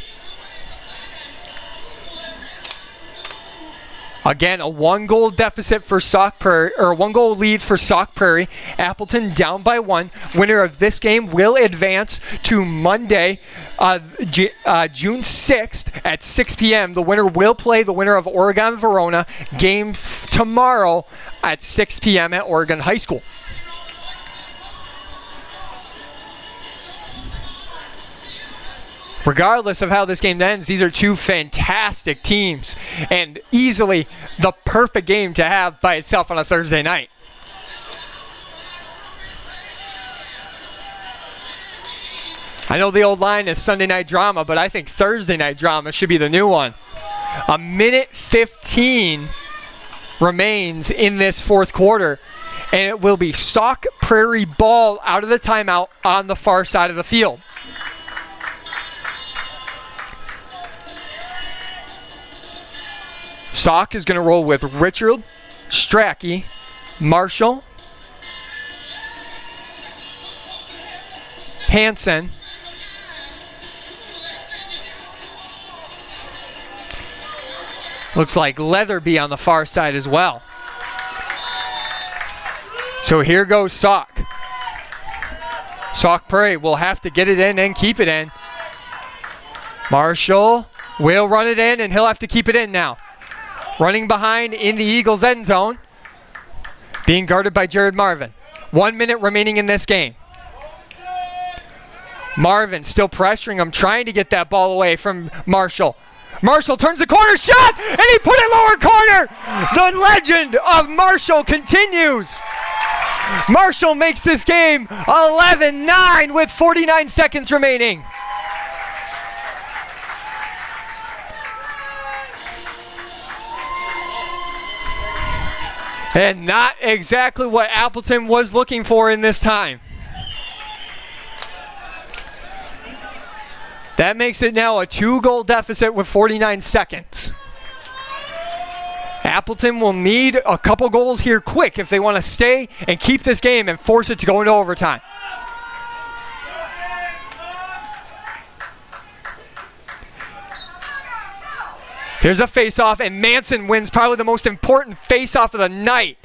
Again, a 1-goal deficit for Sauk Prairie, or a 1-goal lead for Sauk Prairie. Appleton down by 1. Winner of this game will advance to Monday, June 6th at 6 p.m. The winner will play the winner of Oregon-Verona. Game tomorrow at 6 p.m. at Oregon High School. Regardless of how this game ends, these are two fantastic teams and easily the perfect game to have by itself on a Thursday night. I know the old line is Sunday night drama, but I think Thursday night drama should be the new one. 1:15 remains in this fourth quarter, and it will be Sauk Prairie ball out of the timeout on the far side of the field. Sauk is going to roll with Richard, Strachey, Marshall, Hansen, looks like Leatherby on the far side as well. So here goes Sauk. Sauk Prairie will have to get it in and keep it in. Marshall will run it in, and he'll have to keep it in now. Running behind in the Eagles' end zone, being guarded by Jared Marvin. 1 minute remaining in this game. Marvin still pressuring him, trying to get that ball away from Marshall. Marshall turns the corner, shot, and he put it lower corner. The legend of Marshall continues. Marshall makes this game 11-9 with 49 seconds remaining. And not exactly what Appleton was looking for in this time. That makes it now a 2-goal deficit with 49 seconds. Appleton will need a couple goals here quick if they want to stay and keep this game and force it to go into overtime. Here's a face-off, and Manson wins probably the most important face-off of the night.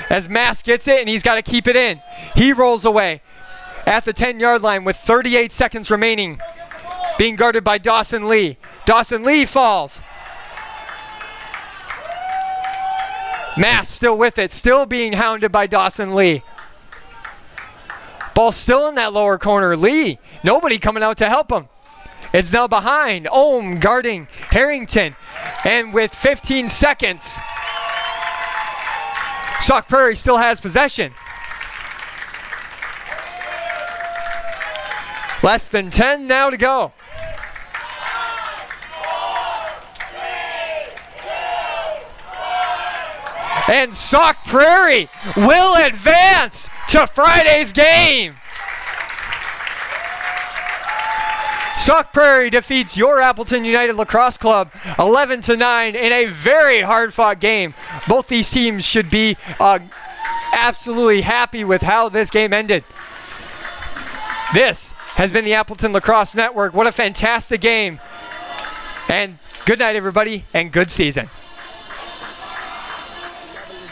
As Mass gets it, and he's got to keep it in. He rolls away at the 10-yard line with 38 seconds remaining, being guarded by Dawson Lee. Dawson Lee falls. Mass still with it, still being hounded by Dawson Lee. Ball still in that lower corner. Lee, nobody coming out to help him. It's now behind. Ohm guarding Harrington. And with 15 seconds, Sauk Prairie still has possession. Less than 10 now to go. And Sauk Prairie will advance to Friday's game. Sauk Prairie defeats your Appleton United Lacrosse Club 11-9 in a very hard-fought game. Both these teams should be absolutely happy with how this game ended. This has been the Appleton Lacrosse Network. What a fantastic game. And good night, everybody, and good season.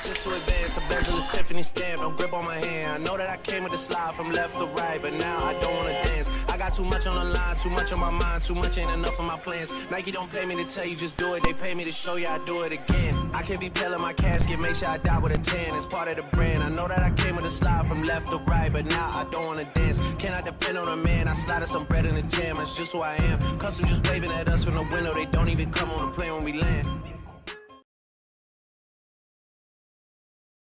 Just to advance, the bezel is Tiffany stamp, no grip on my hand. I know that I came with the slide from left to right, but now I don't wanna dance. I got too much on the line, too much on my mind, too much ain't enough of my plans. Nike don't pay me to tell you just do it, they pay me to show you I do it again. I can't be pale in my casket, make sure I die with a 10. It's part of the brand. I know that I came with a slide from left to right, but now I don't wanna dance. Can I depend on a man? I slide some bread in the jam, that's just who I am. Custom just waving at us from the window, they don't even come on the plane when we land.